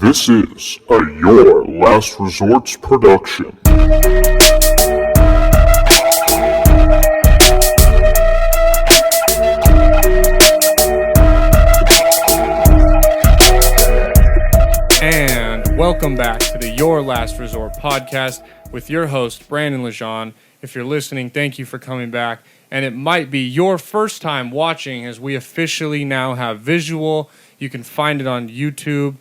This is a Your Last Resorts production. And welcome back to the Your Last Resort podcast with your host, Brandon Lejean. If you're listening, thank you for coming back. And it might be your first time watching as we officially now have visual. You can find it on YouTube.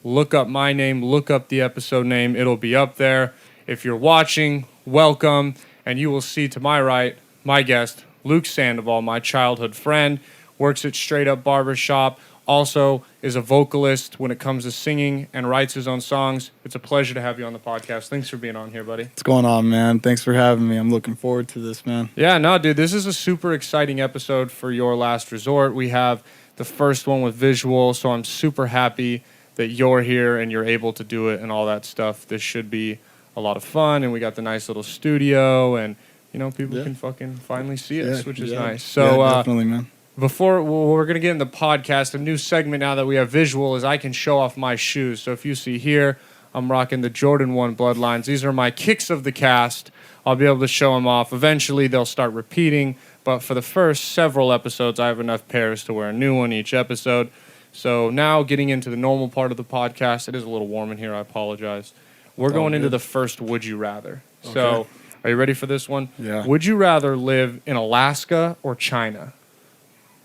Look up my name, look up the episode name. It'll be up there. If you're watching, welcome. And you will see to my right, my guest, Luke Sandoval, my childhood friend, works at Straight Up Barbershop, also is a vocalist when it comes to singing and writes his own songs. It's a pleasure to have you on the podcast. Thanks for being on here, buddy. What's going on, man? Thanks for having me. I'm looking forward to this, man. Yeah, no, dude, this is a super exciting episode for Your Last Resort. We have the first one with visual, so I'm super happy that you're here and you're able to do it and all that stuff. This should be a lot of fun, and we got the nice little studio, and, you know, people can fucking finally see us, which is nice. So, definitely, man. Before we're going to get in the podcast, a new segment now that we have visual is I can show off my shoes. So if you see here, I'm rocking the Jordan 1 Bloodlines. These are my kicks of the cast. I'll be able to show them off. Eventually, they'll start repeating. But for the first several episodes, I have enough pairs to wear a new one each episode. So now getting into the normal part of the podcast. It is a little warm in here. I apologize. We're going into the first Would You Rather. Okay. So are you ready for this one? Yeah. Would you rather live in Alaska or China?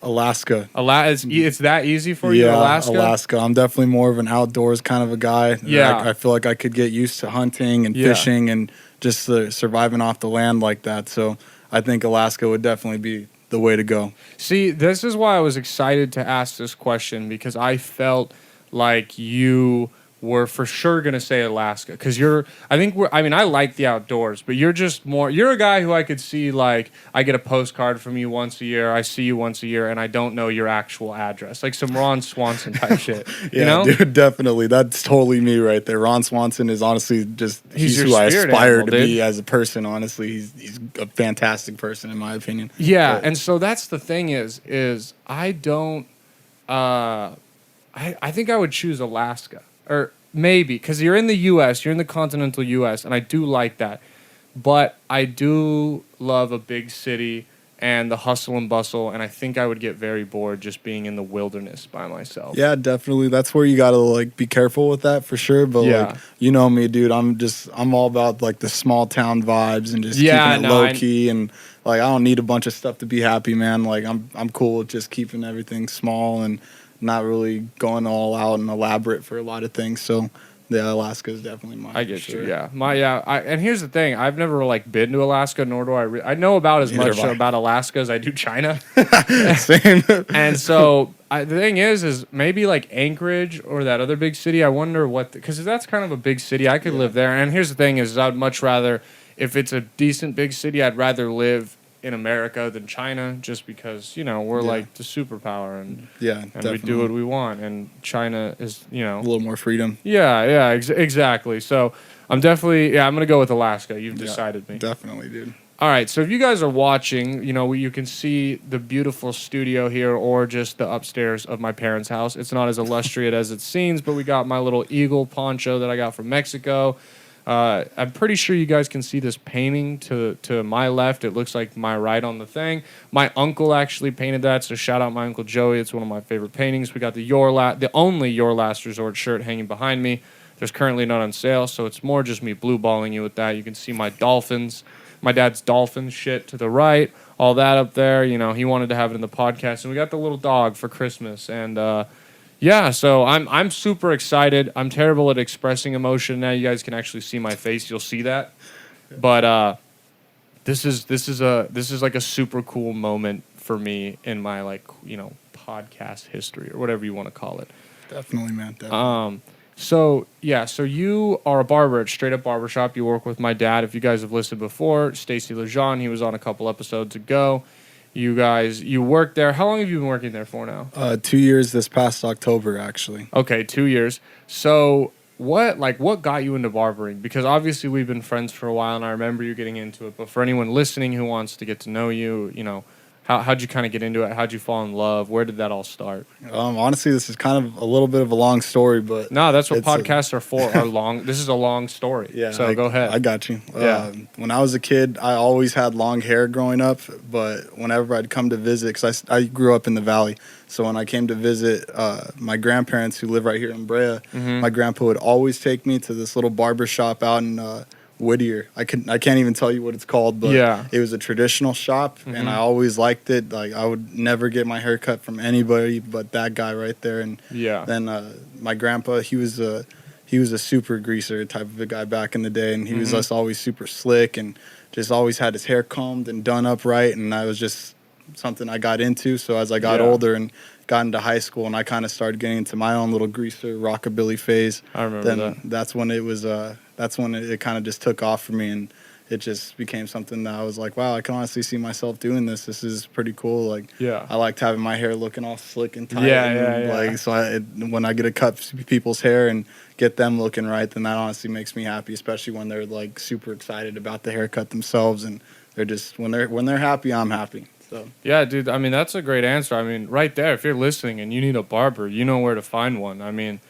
Alaska. It's that easy for you, Alaska? Alaska. I'm definitely more of an outdoors kind of a guy. Yeah. I feel like I could get used to hunting and fishing and just surviving off the land like that. So I think Alaska would definitely be the way to go. See, this is why I was excited to ask this question, because I felt like you were for sure going to say Alaska. Because I like the outdoors, but you're a guy who I could see, like, I get a postcard from you once a year, I see you once a year, and I don't know your actual address. Like some Ron Swanson type shit. Yeah, you know? Dude, definitely. That's totally me right there. Ron Swanson is honestly he's who I aspire to be as a person, honestly. He's a fantastic person, in my opinion. Yeah, but, and so that's the thing is I don't... I think I would choose Alaska. Or maybe, because you're in the U.S., you're in the continental U.S., and I do like that. But I do love a big city and the hustle and bustle, and I think I would get very bored just being in the wilderness by myself. Yeah, definitely. That's where you got to, like, be careful with that for sure. But, like, you know me, dude. I'm all about, like, the small town vibes and just keeping it low-key. And, like, I don't need a bunch of stuff to be happy, man. Like, I'm cool with just keeping everything small and not really going all out and elaborate for a lot of things. So, yeah, Alaska is definitely mine. I get you, yeah. And here's the thing. I've never, like, been to Alaska, nor do I... I know about as much about Alaska as I do China. Same. And so, the thing is maybe, like, Anchorage or that other big city, I wonder what... Because that's kind of a big city. I could live there. And here's the thing is I'd much rather... If it's a decent big city, I'd rather live in America than China, just because, you know, we're like the superpower and we do what we want, and China is, you know, a little more freedom. Exactly. So I'm gonna go with Alaska. You've decided me. Definitely, dude. All right, so if you guys are watching, you know, you can see the beautiful studio here or just the upstairs of my parents' house. It's not as illustrious as it seems, but we got my little eagle poncho that I got from Mexico. I'm pretty sure you guys can see this painting to my left. It looks like my right on the thing. My uncle actually painted that, so shout out my Uncle Joey. It's one of my favorite paintings. We got the only Your Last Resort shirt hanging behind me. There's currently none on sale, so it's more just me blue balling you with that. You can see my dolphins, my dad's dolphin shit to the right, all that up there. You know, he wanted to have it in the podcast. And we got the little dog for Christmas, and yeah, so I'm super excited. I'm terrible at expressing emotion now. You guys can actually see my face. You'll see that. But this is like a super cool moment for me in my, like, you know, podcast history or whatever you want to call it. Definitely, man. Definitely. So you are a barber at Straight Up Barbershop. You work with my dad. If you guys have listened before, Stacy Lejean, he was on a couple episodes ago. You work there. How long have you been working there for now? 2 years this past October, actually. Okay, 2 years. So what got you into barbering? Because obviously we've been friends for a while, and I remember you getting into it. But for anyone listening who wants to get to know you, you know, How'd you kind of get into it? How'd you fall in love? Where did that all start? Honestly, this is kind of a little bit of a long story, but no, that's what podcasts are for. Are long. This is a long story. Yeah. So go ahead. I got you. Yeah. When I was a kid, I always had long hair growing up, but whenever I'd come to visit, because I grew up in the Valley, so when I came to visit my grandparents who live right here in Brea, my grandpa would always take me to this little barber shop out in Whittier. I can't even tell you what it's called, but it was a traditional shop, and I always liked it. Like, I would never get my hair cut from anybody but that guy right there. And then my grandpa, he was a super greaser type of a guy back in the day, and he was just always super slick and just always had his hair combed and done up right, and I was just something I got into. So as I got older and got into high school, and I kind of started getting into my own little greaser rockabilly phase, I remember that's when it was that's when it kind of just took off for me, and it just became something that I was like, wow, I can honestly see myself doing this. This is pretty cool. Like, I liked having my hair looking all slick and tight. Like, so when I get to cut people's hair and get them looking right, then that honestly makes me happy, especially when they're like super excited about the haircut themselves, and they're just when they're happy, I'm happy. So yeah, dude. I mean, that's a great answer. I mean, right there, if you're listening and you need a barber, you know where to find one. I mean,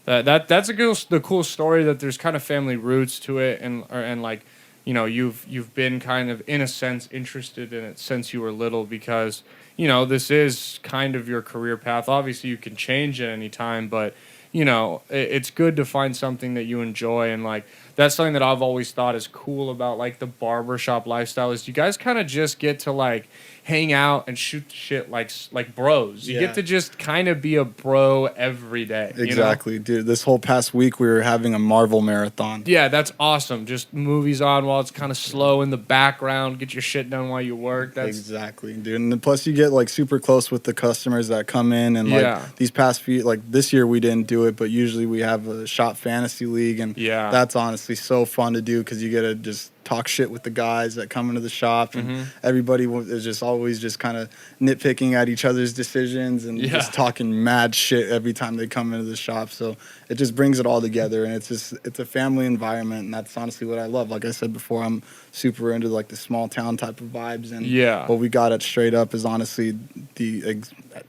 that's the cool story that there's kind of family roots to it, and like, you know, you've been kind of in a sense interested in it since you were little, because, you know, this is kind of your career path. Obviously, you can change at any time, but, you know, it's good to find something that you enjoy. And like, that's something that I've always thought is cool about like the barbershop lifestyle, is you guys kind of just get to like hang out and shoot shit like bros. You get to just kind of be a bro every day. Exactly, you know? Dude. This whole past week we were having a Marvel marathon. Yeah, that's awesome. Just movies on while it's kind of slow in the background. Get your shit done while you work. That's exactly, dude. And then plus you get like super close with the customers that come in, and like these past few, like this year we didn't do it, but usually we have a shop fantasy league, and that's honestly so fun to do, because you get to just talk shit with the guys that come into the shop, and everybody is just always just kind of nitpicking at each other's decisions and just talking mad shit every time they come into the shop. So it just brings it all together, and it's a family environment, and that's honestly what I love. Like I said before, I'm super into like the small town type of vibes, and what we got at Straight Up is honestly the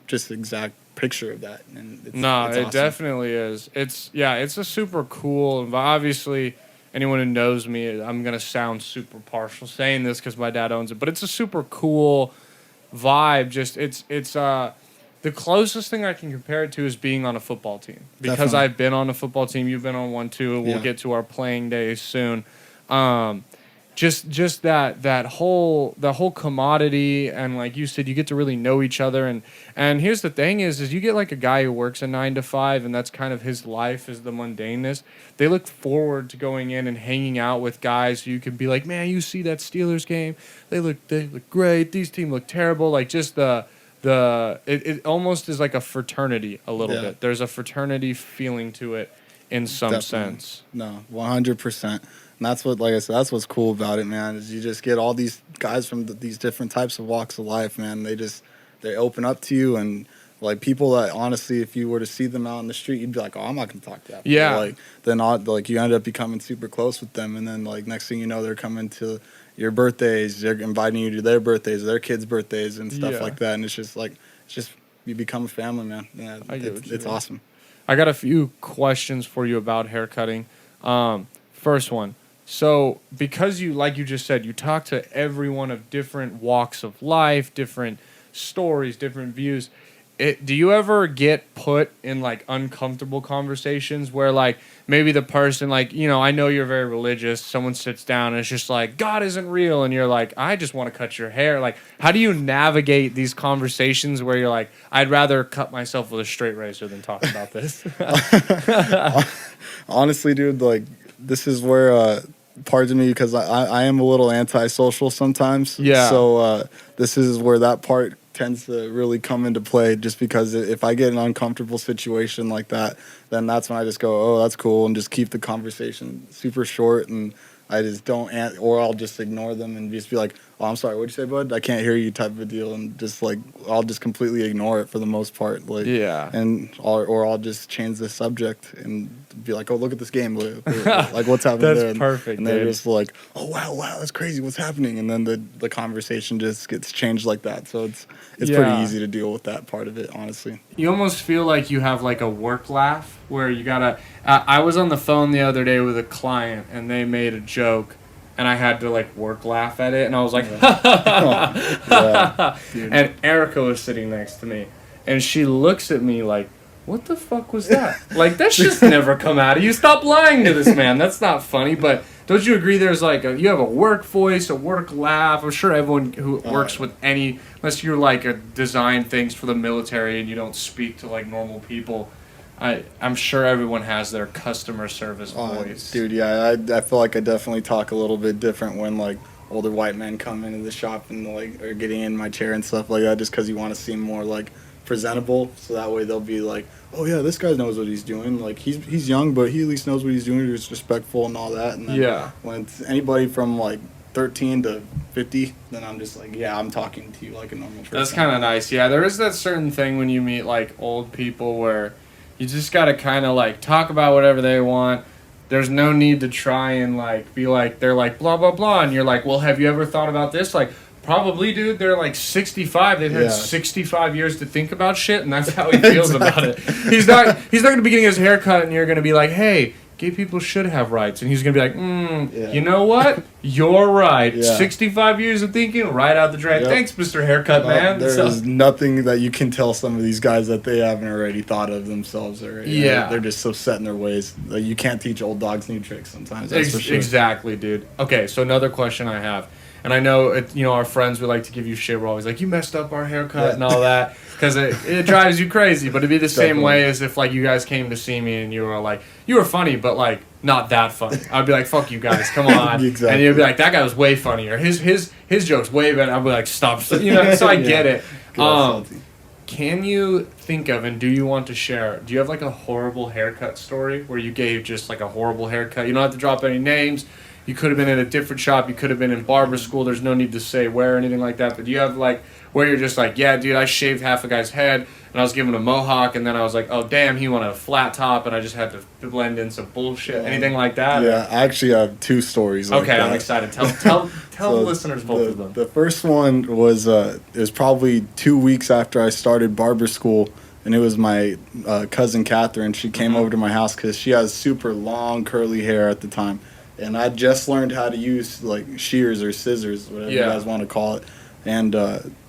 exact picture of that. And it's awesome. Definitely is. It's a super cool, obviously. Anyone who knows me, I'm going to sound super partial saying this because my dad owns it, but it's a super cool vibe. Just it's the closest thing I can compare it to is being on a football team, because definitely. I've been on a football team. You've been on one too. We'll get to our playing days soon. Just that whole commodity, and like you said, you get to really know each other, and here's the thing is you get like a guy who works a 9 to 5, and that's kind of his life, is the mundaneness. They look forward to going in and hanging out with guys who you can be like, man, you see that Steelers game? They look great. These teams look terrible. Like, just it almost is like a fraternity a little bit. There's a fraternity feeling to it in some sense. No, 100%. And that's what, like I said, that's what's cool about it, man, is you just get all these guys from these different types of walks of life, man. They open up to you, and like people that honestly, if you were to see them out in the street, you'd be like, oh, I'm not gonna talk to that. Yeah. Like then like you end up becoming super close with them, and then like next thing you know, they're coming to your birthdays, they're inviting you to their birthdays, their kids' birthdays, and stuff like that. And it's just you become a family, man. Yeah, it's awesome. I got a few questions for you about haircutting. First one. So, because you, like you just said, you talk to everyone of different walks of life, different stories, different views. Do you ever get put in like uncomfortable conversations where like maybe the person, like, you know, I know you're very religious, someone sits down and it's just like, God isn't real, and you're like, I just want to cut your hair. Like, how do you navigate these conversations where you're like, I'd rather cut myself with a straight razor than talk about this? Honestly, dude, like, this is where pardon me, because I am a little antisocial sometimes. Yeah. So this is where that part tends to really come into play, just because if I get an uncomfortable situation like that, then that's when I just go, oh, that's cool, and just keep the conversation super short. And I just don't, or I'll just ignore them and just be like, "Oh, I'm sorry, what'd you say, bud? I can't hear you," type of a deal, and just like I'll just completely ignore it for the most part, like and or I'll just change the subject and be like, "Oh, look at this game, like what's happening there?" That's perfect. And they're just like, "Oh wow, that's crazy, what's happening?" And then the conversation just gets changed like that, so it's pretty easy to deal with that part of it, honestly. You almost feel like you have like a work laugh where you gotta. I was on the phone the other day with a client and they made a joke, and I had to like work laugh at it, and I was like, and Erica was sitting next to me, and she looks at me like, "What the fuck was that?" Like that's just never come out of you. Stop lying to this man. That's not funny. But don't you agree? There's like you have a work voice, a work laugh. I'm sure everyone who works with unless you're like a design things for the military and you don't speak to like normal people. I'm sure everyone has their customer service voice. Dude, yeah, I feel like I definitely talk a little bit different when like older white men come into the shop and like are getting in my chair and stuff like that, just because you want to seem more like presentable, so that way they'll be like, "Oh yeah, this guy knows what he's doing. Like he's young, but he at least knows what he's doing. He's respectful and all that." And then when it's anybody from like 13 to 50, then I'm just like, yeah, I'm talking to you like a normal person. That's kind of nice. Yeah, there is that certain thing when you meet like old people where you just got to kind of like talk about whatever they want. There's no need to try and like be like, they're like blah blah blah, and you're like, well, have you ever thought about this? Like, probably, dude. They're like 65. They've had 65 years to think about shit, and that's how he feels about it. He's not gonna be getting his hair cut, and you're gonna be like, hey, gay people should have rights, and he's gonna be like, you know what? You're right. 65 years of thinking, right out the drain. Thanks, Mr. Haircut Man. There's nothing that you can tell some of these guys that they haven't already thought of themselves already. They're just so set in their ways. Like, you can't teach old dogs new tricks sometimes. That's for sure. Exactly, dude. Okay, so another question I have. And I know, our friends, we like to give you shit. We're always like, you messed up our haircut and all that. Because it drives you crazy. But it'd be the same way as if, like, you guys came to see me and you were like, you were funny, but, like, not that funny. I'd be like, fuck you guys, come on. Exactly. And you'd be like, that guy was way funnier. His joke's way better. I'd be like, stop. So I get it. Can you think of, and do you want to share, do you have, like, a horrible haircut story where you gave just, like, a horrible haircut? You don't have to drop any names. You could have been in a different shop. You could have been in barber school. There's no need to say where or anything like that. But do you have, like, where you're just like, yeah, dude, I shaved half a guy's head, and I was giving him a mohawk, and then I was like, oh, damn, he wanted a flat top, and I just had to blend in some bullshit. Anything like that? Yeah, I actually have two stories like that. I'm excited. Tell the listeners both of them. The first one was, it was probably 2 weeks after I started barber school, and it was my cousin Catherine. She came over to my house because she has super long, curly hair at the time. And I just learned how to use, like, shears or scissors, whatever you guys want to call it. And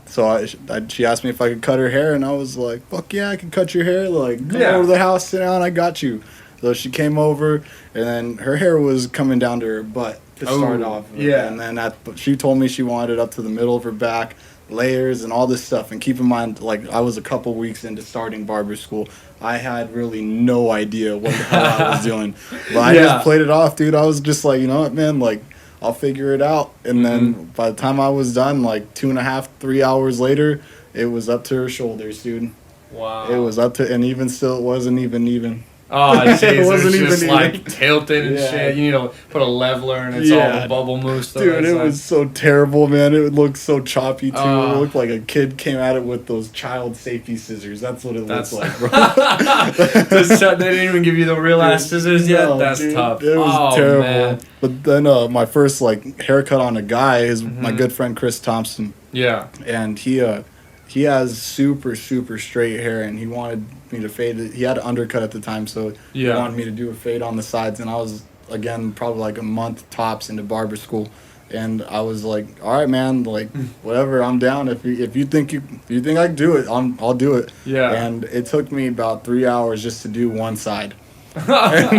so she asked me if I could cut her hair, and I was like, fuck yeah, I can cut your hair. Like, come over to the house, sit down, I got you. So she came over, and then her hair was coming down to her butt to start off. And then she told me she wanted it up to the middle of her back, layers and all this stuff. And keep in mind, like, I was a couple weeks into starting barber school. I had really no idea what the hell I was doing. But I just played it off, dude. I was just like, you know what, man, like, I'll figure it out. And then by the time I was done, like 2.5, 3 hours later, it was up to her shoulders, dude. Wow. It was up to, and even still, it wasn't even. Oh, jeez, it wasn't even just like tilted and shit. You need to put a leveler and it's all the bubble mousse. Dude, it was so terrible, man. It looked so choppy, too. It looked like a kid came at it with those child safety scissors. That's what it looks like, bro. They didn't even give you the real-ass scissors yet? That's tough. It was terrible. Man. But then my first, like, haircut on a guy is my good friend Chris Thompson. Yeah. And he has super, super straight hair, and he wanted me to fade it. He had an undercut at the time, so he wanted me to do a fade on the sides. And I was, again, probably like a month tops into barber school. And I was like, all right, man, like, whatever, I'm down. If you think I can do it, I'll do it. Yeah. And it took me about 3 hours just to do one side. And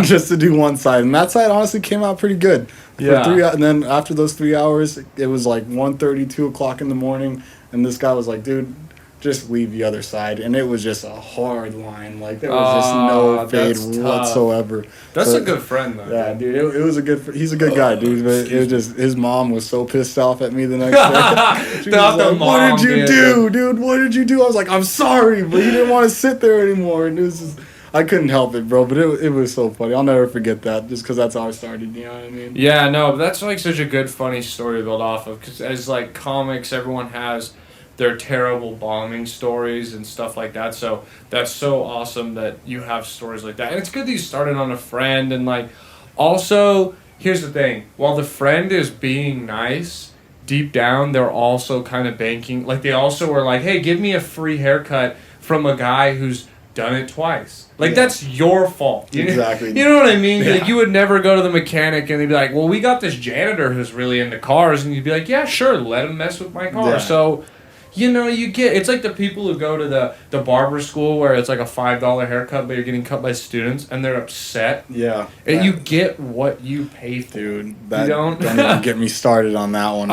that side honestly came out pretty good. Yeah. And then after those 3 hours, it was like 1:30, 2 o'clock in the morning. And this guy was like, dude, just leave the other side. And it was just a hard line. Like, there was just no fade whatsoever. That's a good friend, though. Yeah, dude. It was he's a good guy, dude. But it was just, his mom was so pissed off at me the next day. She was like, what did you do, dude? What did you do? I was like, I'm sorry, but he didn't want to sit there anymore. And it was just, I couldn't help it, bro. But it was so funny. I'll never forget that, just because that's how I started. You know what I mean? Yeah, no, but that's like such a good, funny story to build off of. Because as like comics, everyone has their terrible bombing stories and stuff like that. So that's so awesome that you have stories like that. And it's good that you started on a friend. And like, also, here's the thing: while the friend is being nice, deep down they're also kind of banking. Like they also were like, "Hey, give me a free haircut from a guy who's done it twice." Like, that's your fault. Exactly. You know what I mean? Yeah. Like, you would never go to the mechanic and they'd be like, well, we got this janitor who's really into cars. And you'd be like, yeah, sure, let him mess with my car. Yeah. So, you know, it's like the people who go to the barber school where it's like a $5 haircut, but you're getting cut by students and they're upset. Yeah. And you get what you pay for. Dude, that you don't even get me started on that one.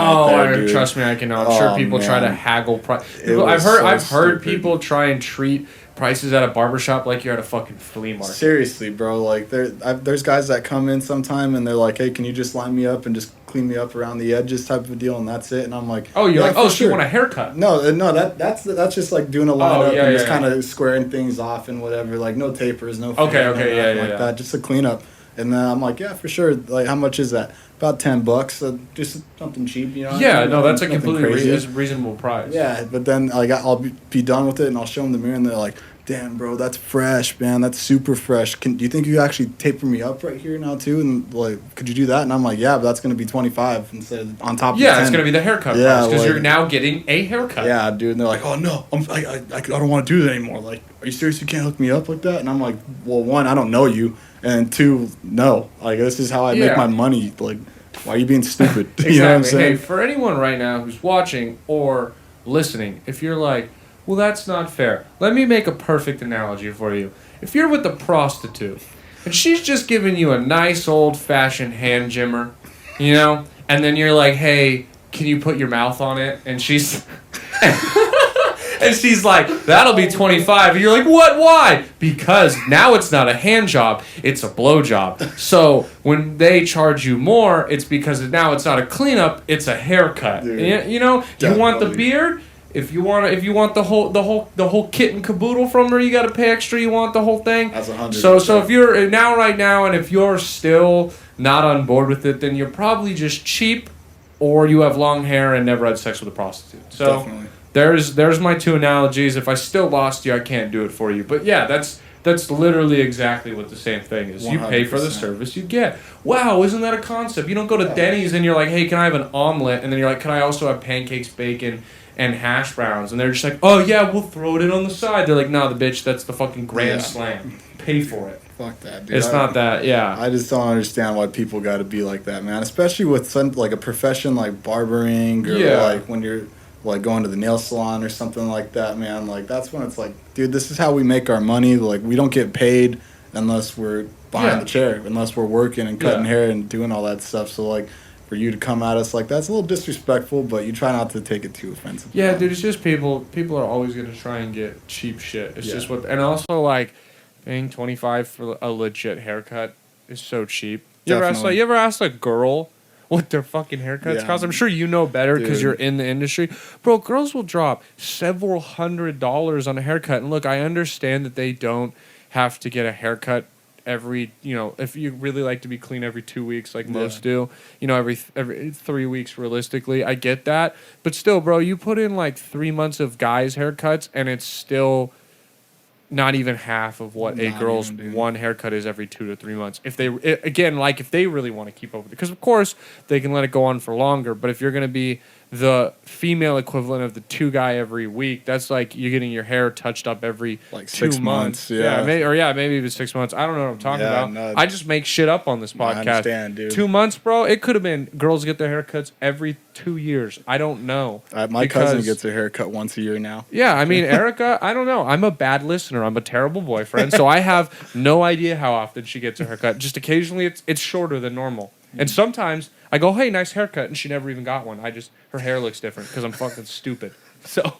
Dude. Trust me, I can know. I'm sure people try to haggle price. I've heard people try and treat prices at a barbershop like you're at a fucking flea market. Seriously, bro. Like there's guys that come in sometime and they're like, "Hey, can you just line me up and just clean me up around the edges," type of a deal, and that's it. And I'm like, "Oh, you're like, oh, so sure. you want a haircut?" No, that's just like doing a line up and just kind of yeah. squaring things off and whatever. Like no tapers, no that, just a cleanup. And then I'm like, yeah, for sure. Like, how much is that? About $10. Just something cheap, you know? Yeah, no, that's a completely reasonable price. Yeah, but then like I'll be done with it and I'll show them the mirror and they're like, damn, bro, that's fresh, man. That's super fresh. Do you think you actually taper me up right here now too? And like, could you do that? And I'm like, yeah, but that's gonna be $25 instead of on top of the 10. It's gonna be the haircut price because you're now getting a haircut. Yeah, dude. And they're like, oh no, I don't want to do that anymore. Like, are you serious? You can't hook me up like that? And I'm like, well, one, I don't know you, and two, no. Like, this is how I make my money. Like, why are you being stupid? Exactly. You know what I'm saying? Hey, for anyone right now who's watching or listening, if you're like, well, that's not fair. Let me make a perfect analogy for you. If you're with a prostitute and she's just giving you a nice old-fashioned hand jimmer, you know, and then you're like, hey, can you put your mouth on it? And she's and she's like, that'll be $25. And you're like, what? Why? Because now it's not a hand job, it's a blow job. So when they charge you more, it's because now it's not a cleanup, it's a haircut. Dude, you know, you want the beard? If you want the whole kit and caboodle from her, you got to pay extra. You want the whole thing. That's 100%. So if you're right now, and if you're still not on board with it, then you're probably just cheap, or you have long hair and never had sex with a prostitute. So definitely. There's my two analogies. If I still lost you, I can't do it for you. But yeah, that's literally exactly what the same thing is. 100%. You pay for the service you get. Wow, isn't that a concept? You don't go to Denny's and you're like, hey, can I have an omelet? And then you're like, can I also have pancakes, bacon, and hash browns? And they're just like, oh yeah, we'll throw it in on the side. They're like, nah, the bitch, that's the fucking grand slam. Pay for it. Fuck that, dude. It's not that, yeah. I just don't understand why people got to be like that, man. Especially with like a profession like barbering or like when you're like going to the nail salon or something like that, man. Like that's when it's like, dude, this is how we make our money. Like we don't get paid unless we're behind the chair, unless we're working and cutting hair and doing all that stuff. So like, for you to come at us like that's a little disrespectful, but you try not to take it too offensive. Yeah, dude, it's just people are always going to try and get cheap shit. It's just what, and also like paying $25 for a legit haircut is so cheap. You ever ask a girl what their fucking haircuts cost? I'm sure you know better because you're in the industry. Bro, girls will drop several $100s on a haircut. And look, I understand that they don't have to get a haircut every, you know, if you really like to be clean every 2 weeks like most do, you know, every 3 weeks realistically, I get that. But still, bro, you put in like 3 months of guys' haircuts and it's still not even half of what a girl's one haircut is every 2 to 3 months. If they, if they really want to keep up with it. Because, of course, they can let it go on for longer. But if you're going to be the female equivalent of the 2 guy every week, that's like you're getting your hair touched up every like 2 months. Maybe even 6 months. I don't know what I'm talking about. No, I just make shit up on this podcast. I understand, dude. 2 months, bro. It could have been girls get their haircuts every 2 years. I don't know. My cousin gets her haircut once a year now. Yeah, I mean, Erica, I don't know. I'm a bad listener. I'm a terrible boyfriend, so I have no idea how often she gets her haircut. Just occasionally, it's shorter than normal. And sometimes I go, hey, nice haircut, and she never even got one. Her hair looks different because I'm fucking stupid. So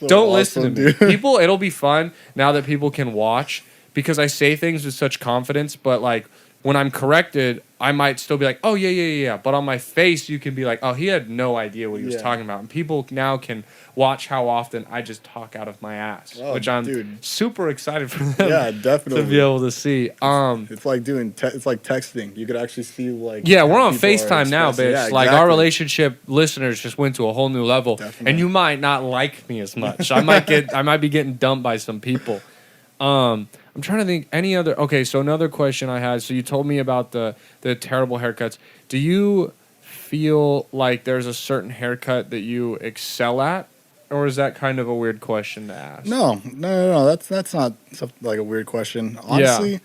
don't listen to me. Dude. People, it'll be fun now that people can watch because I say things with such confidence, but like when I'm corrected, I might still be like, oh, yeah. But on my face, you can be like, oh, he had no idea what he was talking about. And people now can watch how often I just talk out of my ass, which I'm super excited for them definitely. to be able to see. It's like it's like texting. You could actually see like... Yeah, we're on FaceTime now, bitch. Yeah, exactly. Like, our relationship listeners just went to a whole new level. Definitely. And you might not like me as much. I might be getting dumped by some people. I'm trying to think any other. Okay, so another question I had. So you told me about the terrible haircuts. Do you feel like there's a certain haircut that you excel at, or is that kind of a weird question to ask? No. That's not like a weird question. Honestly,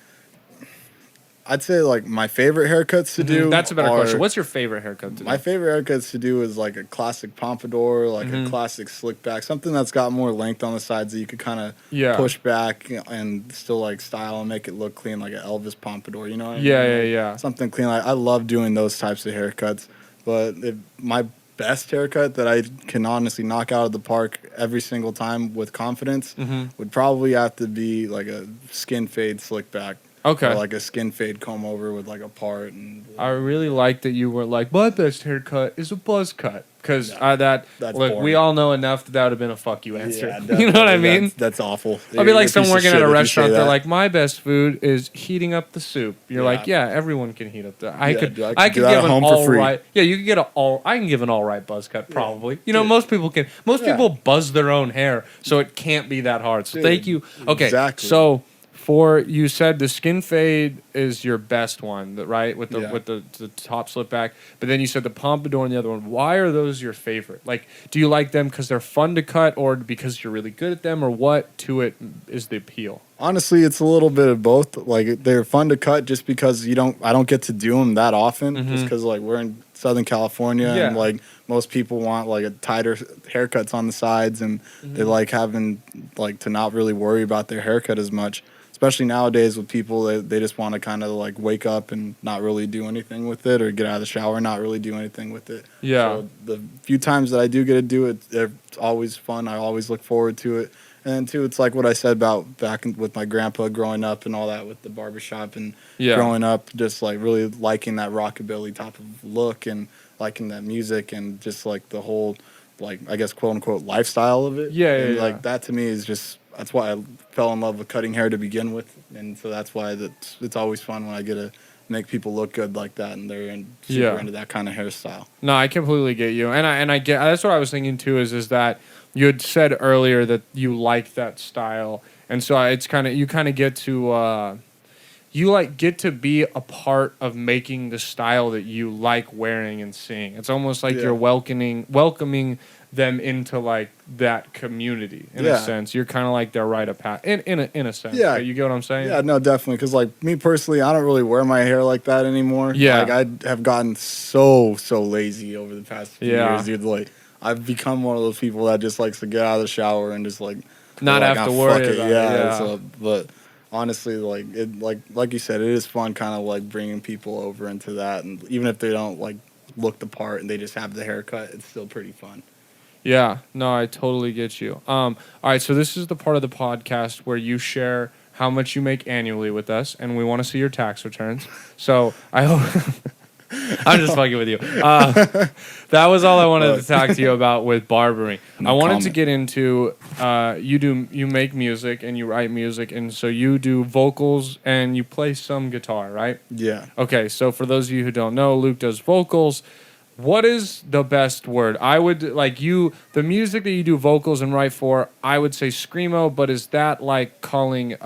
I'd say like my favorite haircuts to do. That's a better question. What's your favorite haircut to do? My favorite haircuts to do is like a classic pompadour, like a classic slick back, something that's got more length on the sides that you could kind of push back and still like style and make it look clean, like an Elvis pompadour. You know what I mean? Yeah. Something clean. Like, I love doing those types of haircuts. But my best haircut that I can honestly knock out of the park every single time with confidence would probably have to be like a skin fade slick back. Okay. Or like a skin fade comb over with like a part. And I really like that you were like, my best haircut is a buzz cut. Because look, boring. We all know enough that would have been a fuck you answer. Yeah, you know what I mean? That's awful. I'll be like someone working at a restaurant. They're like, my best food is heating up the soup. You're like, yeah, everyone can heat up the. I could give an all right. Yeah, you could get I can give an all right buzz cut probably. You know, most people can. Most people buzz their own hair, so it can't be that hard. So thank you. Okay, so. You said the skin fade is your best one, right? With the top slip back. But then you said the pompadour and the other one. Why are those your favorite? Like, do you like them because they're fun to cut, or because you're really good at them, or what to it is the appeal? Honestly, it's a little bit of both. Like, they're fun to cut just because I don't get to do them that often. Just because like we're in Southern California and like most people want like a tighter haircuts on the sides, and they like having like to not really worry about their haircut as much. Especially nowadays with people, they just want to kind of like wake up and not really do anything with it, or get out of the shower and not really do anything with it. Yeah. So the few times that I do get to do it, it's always fun. I always look forward to it. And then too, it's like what I said about with my grandpa growing up and all that with the barbershop and growing up, just like really liking that rockabilly type of look and liking that music and just like the whole, like, I guess, quote unquote lifestyle of it. Like that to me is just, that's why I fell in love with cutting hair to begin with, and so that's why it's always fun when I get to make people look good like that, and they're super into that kind of hairstyle. No, I completely get you, and I get that's what I was thinking too. Is that you had said earlier that you like that style, and so it's kind of you get to get to be a part of making the style that you like wearing and seeing. It's almost like you're welcoming them into like that community in a sense. You're kind of like their rite of passage in a sense. Yeah, right? You get what I'm saying? Yeah, no, definitely. Because like me personally, I don't really wear my hair like that anymore. Yeah, like I have gotten so lazy over the past few years, dude. Like I've become one of those people that just likes to get out of the shower and just like not have to worry about it. So, but honestly, like you said, it is fun, kind of like bringing people over into that, and even if they don't like look the part and they just have the haircut, it's still pretty fun. Yeah, no, I totally get you. All right, so this is the part of the podcast where you share how much you make annually with us, and we want to see your tax returns. So I hope I'm just fucking with you. That was all I wanted to talk to you about with barbering. I wanted to get into you make music and you write music, and so you do vocals and you play some guitar, right? Yeah. Okay, so for those of you who don't know, Luke does vocals. What is the best word? I would the music that you do vocals and write for, I would say screamo, but is that like calling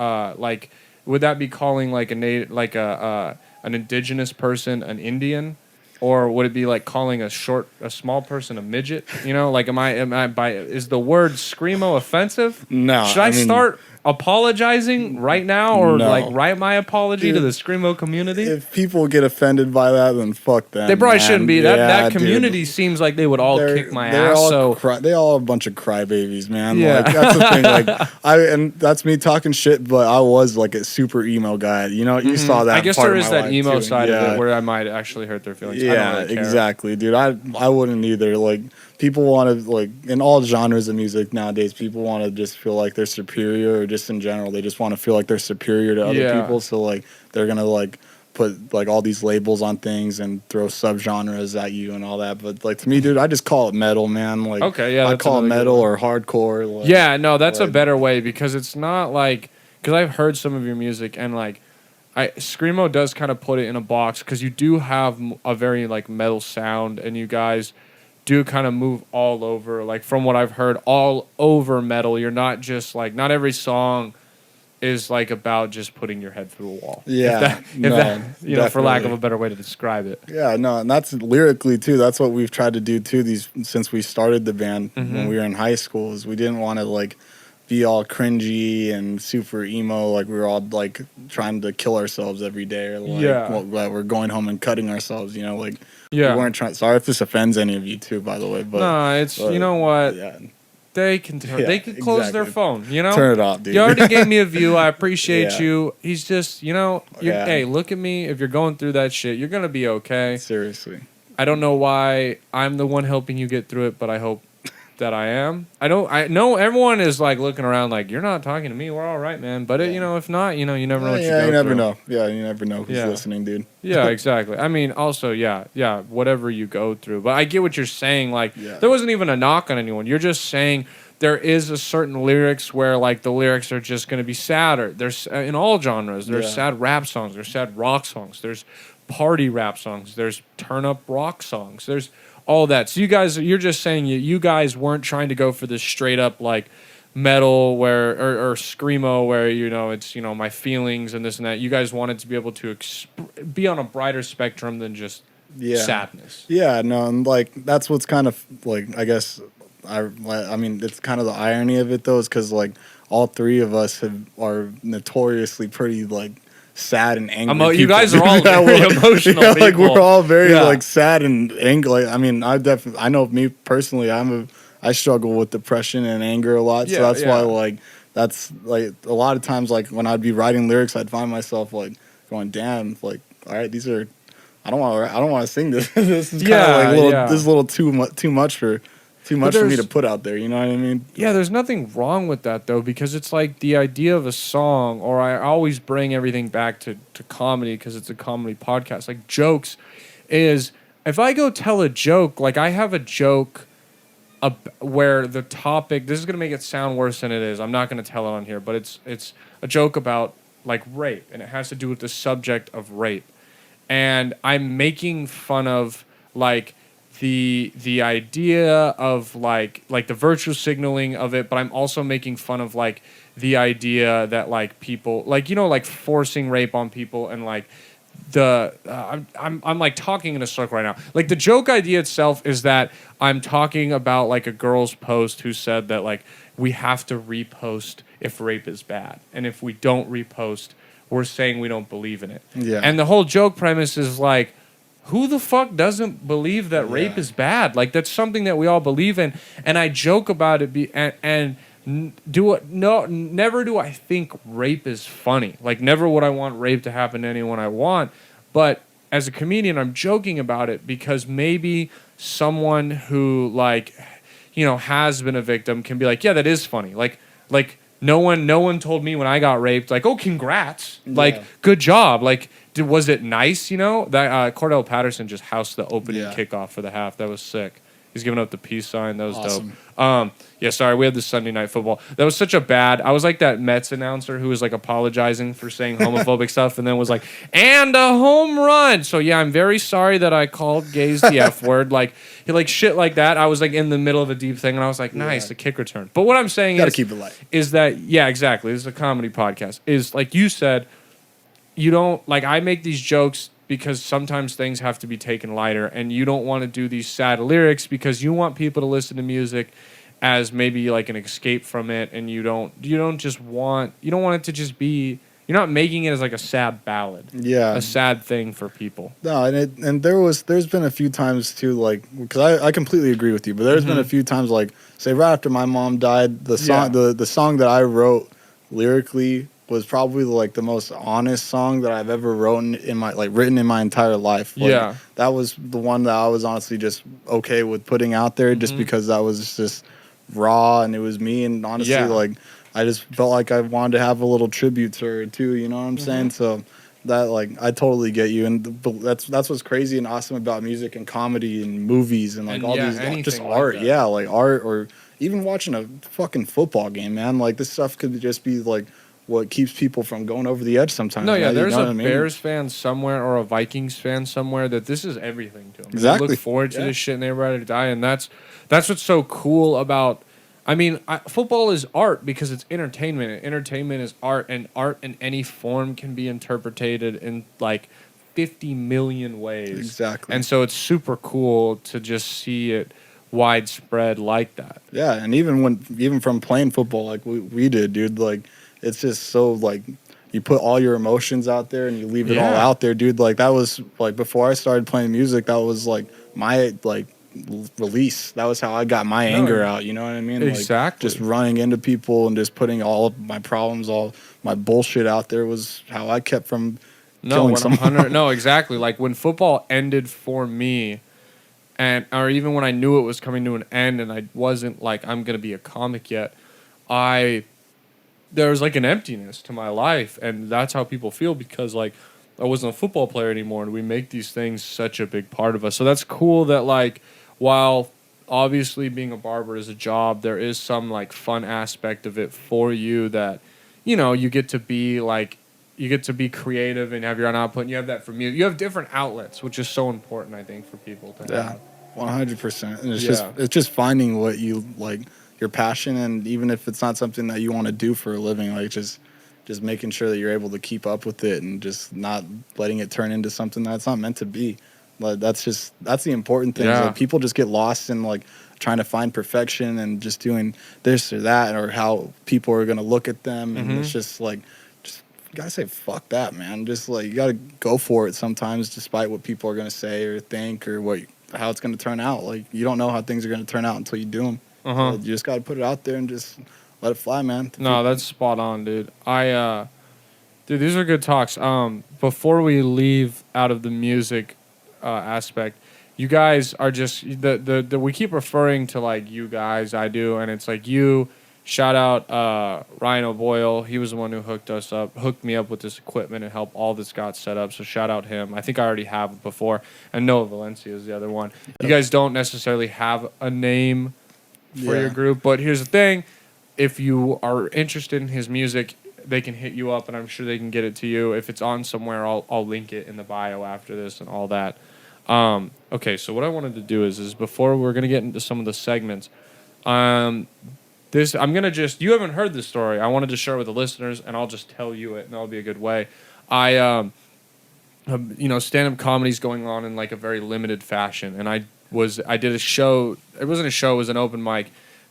would that be calling like an indigenous person an Indian? Or would it be like calling a small person a midget? You know, like is the word screamo offensive? No. Should I start apologizing right now, or like write my apology to the screamo community? If people get offended by that, then fuck them. They probably shouldn't be. That community seems like they would all kick my ass. They all a bunch of crybabies, man. Yeah. Like that's the thing. Like and that's me talking shit, but I was like a super emo guy. You know, you saw that. I guess there is that emo side of it where I might actually hurt their feelings. Yeah, exactly, dude. I wouldn't either. Like, people want to, like, in all genres of music nowadays, people want to just feel like they're superior, or just in general, they just want to feel like they're superior to other people. So, like, they're going to, like, put like all these labels on things and throw subgenres at you and all that. But like to me, dude, I just call it metal, man. Like, okay, yeah, I call it metal or hardcore. Like, yeah, no, that's like, a better way because it's not like because I've heard some of your music and like Screamo does kind of put it in a box because you do have a very like metal sound and you guys do kind of move all over. Like from what I've heard, all over metal. You're not just like not every song is like about just putting your head through a wall. Yeah, you know, for lack of a better way to describe it. Yeah, no, and that's lyrically too. That's what we've tried to do too. Since we started the band when we were in high school, is we didn't want to like be all cringy and super emo, like we were all like trying to kill ourselves every day, or like we're going home and cutting ourselves. You know, like we weren't trying. Sorry if this offends any of you too, by the way. But no, it's you know what. Yeah. They can close their phone, you know? Turn it off, dude. You already gave me a view. I appreciate you. He's just, you know, hey, look at me. If you're going through that shit, you're going to be okay. Seriously. I don't know why I'm the one helping you get through it, but I hope that I am. I know everyone is like looking around like, you're not talking to me. We're all right, man. But, you know, if not, you know, you never know what you go through. You never know. Yeah, you never know who's listening, dude. Yeah, exactly. I mean, also, yeah, whatever you go through. But I get what you're saying. Like, there wasn't even a knock on anyone. You're just saying there is a certain lyrics where, like, the lyrics are just going to be sadder. There's in all genres. There's sad rap songs. There's sad rock songs. There's party rap songs. There's turn-up rock songs. There's all that. So you're just saying you guys weren't trying to go for this straight-up, like, metal where or screamo where, you know, it's, you know, my feelings and this and that. You guys wanted to be able to be on a brighter spectrum than just sadness. Yeah, no, and, like, that's what's kind of, like, I guess... I mean, it's kind of the irony of it, though, is because, like, all three of us are notoriously pretty, like, sad and angry. You guys are all very emotional people. Like, we're all very, like, sad and angry. Like, I mean, I know me personally, I struggle with depression and anger a lot, so that's why, like, that's, like, a lot of times, like, when I'd be writing lyrics, I'd find myself, like, going, damn, like, all right, these are, I don't want to sing this. This is kind of, like, this is a little too much for me to put out there, you know what I mean? Yeah, there's nothing wrong with that, though, because it's like the idea of a song, or I always bring everything back to comedy because it's a comedy podcast. Like, jokes is, if I go tell a joke, like, I have a joke where the topic, this is going to make it sound worse than it is. I'm not going to tell it on here, but it's a joke about, like, rape, and it has to do with the subject of rape. And I'm making fun of, like, the idea of like the virtue signaling of it, but I'm also making fun of like the idea that like people like, you know, like forcing rape on people and like I'm like talking in a circle right now. Like the joke idea itself is that I'm talking about like a girl's post who said that like we have to repost if rape is bad, and if we don't repost, we're saying we don't believe in it. Yeah. And the whole joke premise is like, who the fuck doesn't believe that rape is bad? Like, that's something that we all believe in. And I joke about it never do I think rape is funny. Like, never would I want rape to happen to anyone I want. But as a comedian, I'm joking about it because maybe someone who, like, you know, has been a victim can be like, yeah, that is funny. Like no one told me when I got raped, like, oh, congrats. Like, good job. Like, was it nice, you know? That Cordell Patterson just housed the opening kickoff for the half. That was sick. He's giving up the peace sign. That was dope. Sorry, we had the Sunday Night Football. That was such a bad... I was like that Mets announcer who was like apologizing for saying homophobic stuff and then was like, and a home run! So yeah, I'm very sorry that I called gays the F word. Like shit like that. I was like in the middle of a deep thing and I was like, nice, a kick return. But what I'm saying gotta keep it light. Is that, yeah, exactly. This is a comedy podcast. Is like you said... You don't, like, I make these jokes because sometimes things have to be taken lighter, and you don't want to do these sad lyrics because you want people to listen to music as maybe like an escape from it, and you don't want it to just be, you're not making it as like a sad ballad. Yeah. A sad thing for people. No, and there's been a few times too, like, because I completely agree with you, but there's been a few times, like, say right after my mom died, the song that I wrote lyrically was probably like the most honest song that I've ever written in my entire life. Like, that was the one that I was honestly just okay with putting out there, just because that was just raw and it was me. And honestly, like, I just felt like I wanted to have a little tribute to her too. You know what I'm saying? So that like I totally get you, and that's what's crazy and awesome about music and comedy and movies and like all these just art, like art, or even watching a fucking football game, man. Like this stuff could just be like what keeps people from going over the edge sometimes. No, yeah, there's you know a Bears fan somewhere or a Vikings fan somewhere that this is everything to them. Exactly. They look forward to this shit and they're ready to die, and that's what's so cool about. I mean, football is art because it's entertainment. And entertainment is art, and art in any form can be interpreted in like 50 million ways. Exactly. And so it's super cool to just see it widespread like that. Yeah, and even from playing football like we did, dude, like it's just so like you put all your emotions out there and you leave it all out there, dude. Like that was like before I started playing music, that was like my like release. That was how I got my anger out, you know what I mean? Exactly. Like just running into people and just putting all of my problems, all my bullshit out there was how I kept from killing someone. No, exactly. Like when football ended for me, or even when I knew it was coming to an end and I wasn't like I'm gonna be a comic yet, there was like an emptiness to my life, and that's how people feel because like I wasn't a football player anymore, and we make these things such a big part of us. So that's cool that like while obviously being a barber is a job, there is some like fun aspect of it for you that, you know, you get to be creative and have your own output, and you have that from you. You have different outlets, which is so important, I think, for people to have. 100%. And it's just finding what you like, your passion, and even if it's not something that you want to do for a living, like just making sure that you're able to keep up with it and just not letting it turn into something that's not meant to be. Like that's the important thing. Like people just get lost in like trying to find perfection and just doing this or that, or how people are gonna look at them, and it's just like, just you gotta say fuck that, man. Just like you gotta go for it sometimes, despite what people are gonna say or think or how it's gonna turn out. Like you don't know how things are gonna turn out until you do them. So you just gotta put it out there and just let it fly, man. No, that's spot on, dude. Dude, these are good talks. Before we leave out of the music aspect, you guys are just we keep referring to like you guys. I do, and it's like you. Shout out Ryan O'Boyle. He was the one who hooked me up with this equipment and helped all this got set up. So shout out him. I think I already have before. And Noah Valencia is the other one. You guys don't necessarily have a name for your group, but here's the thing: if you are interested in his music, they can hit you up, and I'm sure they can get it to you. If it's on somewhere, I'll link it in the bio after this and all that. Okay, so what I wanted to do is before we're gonna get into some of the segments, I'm gonna you haven't heard this story. I wanted to share it with the listeners, and I'll just tell you it, and that'll be a good way. Stand-up comedy's going on in like a very limited fashion, and I did a show. It wasn't a show; it was an open mic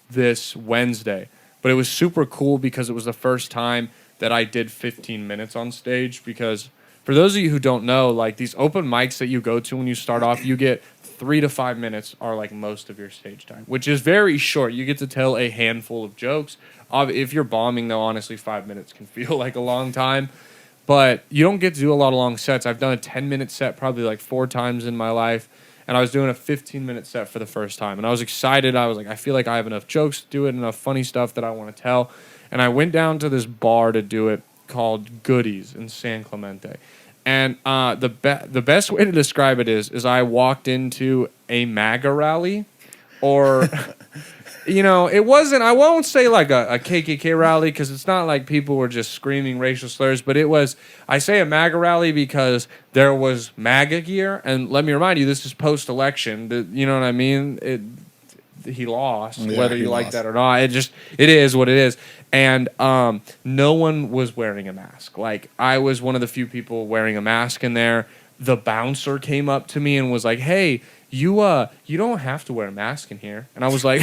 this Wednesday, but it was super cool because it was the first time that I did 15 minutes on stage. Because for those of you who don't know, like these open mics that you go to when you start off, you get 3 to 5 minutes are like most of your stage time, which is very short. You get to tell a handful of jokes. If you're bombing, though, honestly, 5 minutes can feel like a long time. But you don't get to do a lot of long sets. I've done a 10-minute set probably like 4 times in my life, and I was doing a 15-minute set for the first time. And I was excited. I was like, I feel like I have enough jokes to do it, enough funny stuff that I want to tell. And I went down to this bar to do it called Goodies in San Clemente. And the best way to describe it is I walked into a MAGA rally, or, it wasn't, I won't say like a KKK rally because it's not like people were just screaming racial slurs, but it was, I say a MAGA rally because there was MAGA gear. And let me remind you, this is post-election. You know what I mean? He lost, whether you like that or not. It is what it is. And no one was wearing a mask. Like, I was one of the few people wearing a mask in there. The bouncer came up to me and was like, "Hey, you don't have to wear a mask in here." And I was like,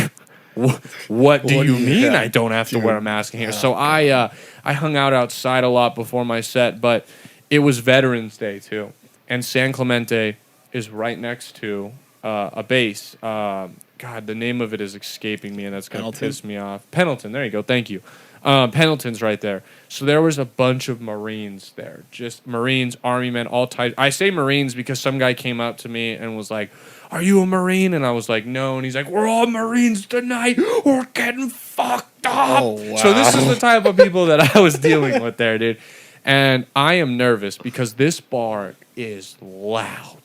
what do you mean I don't have to wear a mask in here? So I hung out outside a lot before my set, but it was Veterans Day too. And San Clemente is right next to a base. God, the name of it is escaping me, and that's going to piss me off. Pendleton, there you go. Thank you. Pendleton's right there. So there was a bunch of Marines there. Just Marines, Army men, all types. I say Marines because some guy came up to me and was like, "Are you a Marine?" And I was like, "No." And he's like, "We're all Marines tonight. We're getting fucked up." Oh, wow. So this is the type of people that I was dealing with there, dude. And I am nervous because this bar is loud.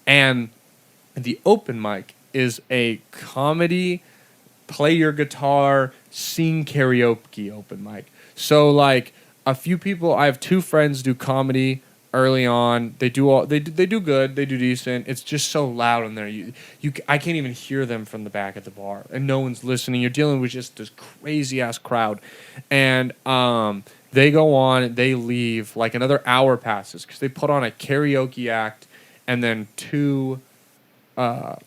And the open mic is a comedy, play your guitar, sing karaoke open mic. So like a few people, I have 2 friends do comedy early on. They do good, they do decent. It's just so loud in there. I can't even hear them from the back of the bar, and no one's listening. You're dealing with just this crazy ass crowd, and they go on, they leave, like another hour passes because they put on a karaoke act and then 2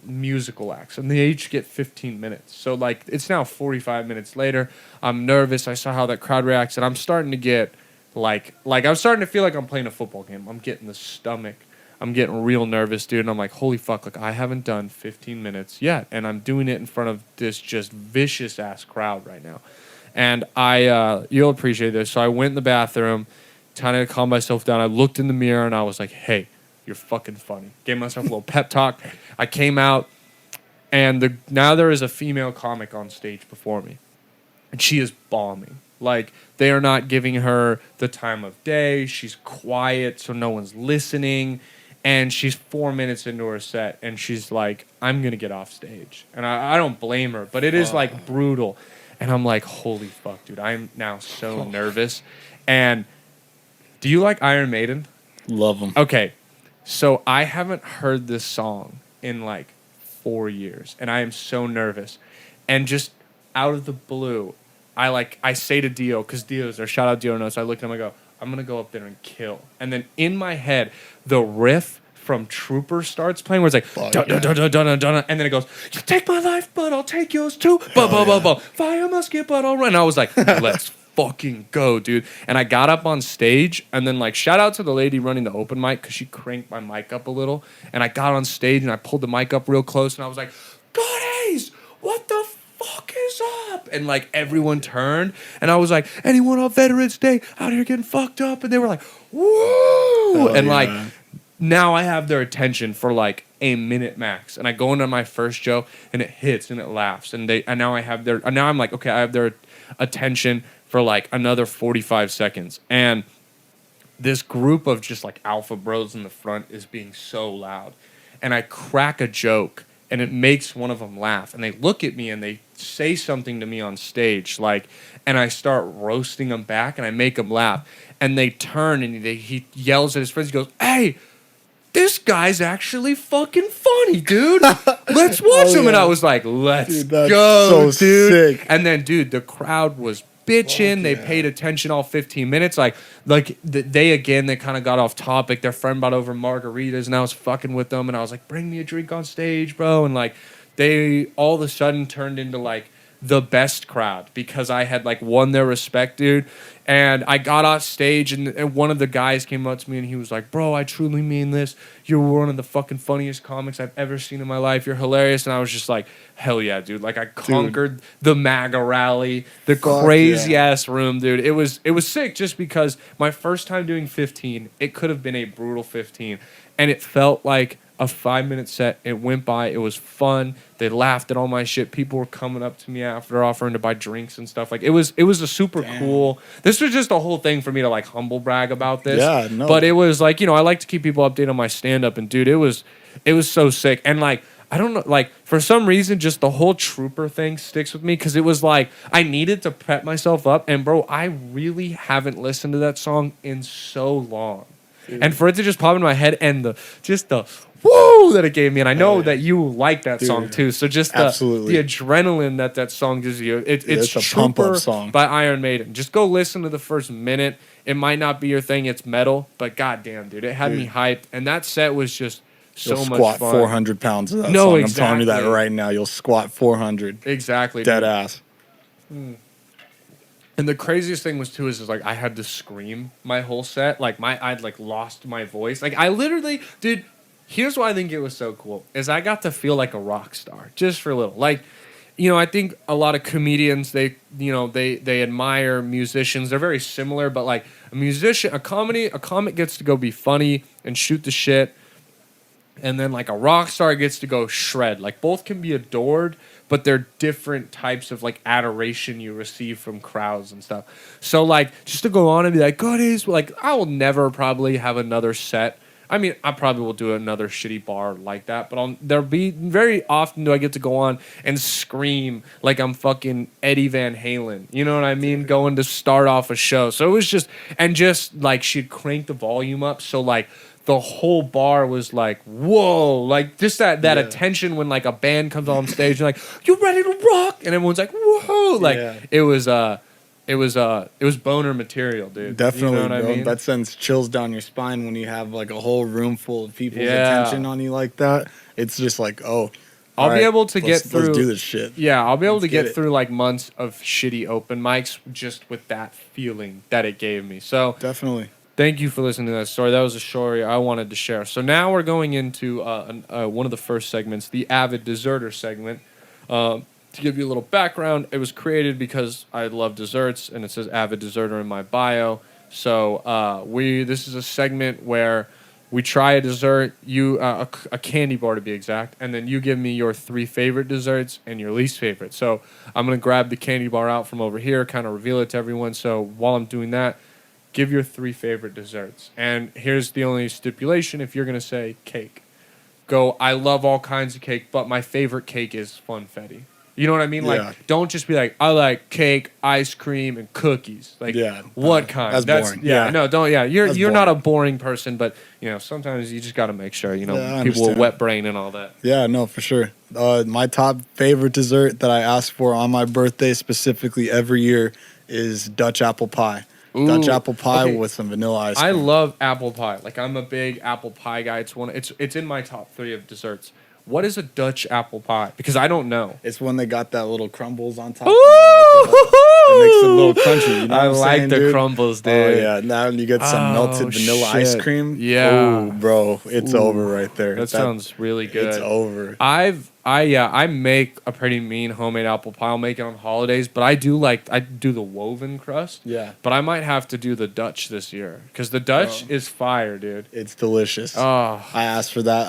musical acts, and they each get 15 minutes. So like it's now 45 minutes later. I'm nervous. I saw how that crowd reacts, and I'm starting to get like I'm starting to feel like I'm playing a football game. I'm getting the stomach. I'm getting real nervous, dude. And I'm like, holy fuck, like I haven't done 15 minutes yet, and I'm doing it in front of this just vicious ass crowd right now. And you'll appreciate this. So I went in the bathroom, trying to calm myself down. I looked in the mirror and I was like, hey, you're fucking funny. Gave myself a little pep talk. I came out, and now there is a female comic on stage before me, and she is bombing. Like, they are not giving her the time of day. She's quiet, so no one's listening. And she's 4 minutes into her set, and she's like, I'm going to get off stage. And I don't blame her, but it is, like, brutal. And I'm like, holy fuck, dude. I'm now so nervous. And do you like Iron Maiden? Love them. Okay. So I haven't heard this song in, like, 4 years. And I am so nervous. And just out of the blue, I say to Dio, because Dio's there, shout out Dio Notes. I look at him, I go, I'm going to go up there and kill. And then in my head, the riff from Trooper starts playing, where it's like, dun, dun, dun, dun, dun, dun, dun, and then it goes, you take my life, but I'll take yours too. Fire musket, but I'll run. And I was like, let's fucking go, dude. And I got up on stage, and then, like, shout out to the lady running the open mic, because she cranked my mic up a little. And I got on stage, and I pulled the mic up real close, and I was like, Goodies, what the fuck is up? And like everyone turned, and I was like, anyone on Veterans Day out here getting fucked up? And they were like, woo! And like now I have their attention for like a minute max. And I go into my first joke, and it hits and it laughs. And now I'm like, okay, I have their attention for like another 45 seconds. And this group of just like alpha bros in the front is being so loud. And I crack a joke, and it makes one of them laugh. And they look at me, and they say something to me on stage, like, and I start roasting them back, and I make them laugh. And they turn, and he yells at his friends. He goes, hey, this guy's actually fucking funny, dude. Let's watch him. And I was like, let's go, so dude. Sick. And then, dude, the crowd was bitching. They paid attention all 15 minutes. They kind of got off topic. Their friend brought over margaritas, and I was fucking with them. And I was like, bring me a drink on stage, bro. And like, they all of a sudden turned into like the best crowd, because I had like won their respect, dude. And I got off stage, and one of the guys came up to me, and he was like, bro, I truly mean this. You're one of the fucking funniest comics I've ever seen in my life. You're hilarious. And I was just like, hell yeah, dude. Like, I conquered the MAGA rally, the crazy ass room, dude. It was sick, just because my first time doing 15, it could have been a brutal 15. And it felt like a 5-minute set. It went by. It was fun. They laughed at all my shit. People were coming up to me after, offering to buy drinks and stuff. Like, it was a super cool. This was just a whole thing for me to like humble brag about this. Yeah, no. But it was like, I like to keep people updated on my stand up, and dude, it was so sick. And like, I don't know, like, for some reason, just the whole Trooper thing sticks with me, because it was like I needed to pep myself up. And bro, I really haven't listened to that song in so long. Dude. And for it to just pop in my head, and the woo that it gave me, and I know that you like that song too. So just the adrenaline that song gives you. It's a pump up song by Iron Maiden. Just go listen to the first minute. It might not be your thing. It's metal, but goddamn, dude, it had me hyped. And that set was just so much fun. You'll squat 400 pounds of that song. Exactly. I'm telling you that right now. You'll squat 400. Exactly. Dead ass. And the craziest thing was too is like I had to scream my whole set. Like I'd like lost my voice. Like I literally did. Here's why I think it was so cool is I got to feel like a rock star just for a little. Like, I think a lot of comedians, they admire musicians. They're very similar, but like a comic gets to go be funny and shoot the shit. and then like a rock star gets to go shred. Like both can be adored, but they're different types of like adoration you receive from crowds and stuff. So like just to go on and be like, God is like, I will never probably have another set. I mean, I probably will do another shitty bar like that, but there'll be very often do I get to go on and scream like I'm fucking Eddie Van Halen. You know what I mean? Going to start off a show. So it was just like she'd crank the volume up. So like the whole bar was like, whoa, like just that attention when like a band comes on stage and like, you ready to rock? And everyone's like, whoa, like it was boner material, dude. Definitely, you know what bro. I mean? That sends chills down your spine when you have like a whole room full of people's attention on you like that. It's just like, oh, I'll be able to get through. Let's do this shit. Yeah, I'll be able to get through like months of shitty open mics just with that feeling that it gave me. So definitely. Thank you for listening to that story. That was a story I wanted to share. So now we're going into one of the first segments, the Avid Deserter segment. To give you a little background, it was created because I love desserts, and it says Avid Deserter in my bio. So this is a segment where we try a dessert, a candy bar to be exact, and then you give me your 3 favorite desserts and your least favorite. So I'm going to grab the candy bar out from over here, kind of reveal it to everyone. So while I'm doing that, give your 3 favorite desserts. And here's the only stipulation: if you're going to say cake, go, I love all kinds of cake, but my favorite cake is funfetti. You know what I mean? Yeah. Like, don't just be like, I like cake, ice cream, and cookies. Like, what kind? That's boring. Yeah, no, don't. Yeah, you're not a boring. boring person, but sometimes you just got to make sure. People understand. with wet brain and all that. Yeah, no, for sure. My top favorite dessert that I ask for on my birthday specifically every year is Dutch apple pie. Ooh, Dutch apple pie okay. with some vanilla ice cream. I love apple pie. Like, I'm a big apple pie guy. It's in my top 3 of desserts. What is a Dutch apple pie? Because I don't know. It's when they got that little crumbles on top. Ooh! It makes it a little crunchy. You know I what I'm like saying, the dude? crumbles, dude. Oh yeah, now you get some melted vanilla ice shit. cream. Yeah. Oh, bro, it's over right there. That sounds really good. It's over. I make a pretty mean homemade apple pie. I'll make it on holidays, but I do the woven crust. Yeah. But I might have to do the Dutch this year because the Dutch is fire, dude. It's delicious. Oh, I asked for that.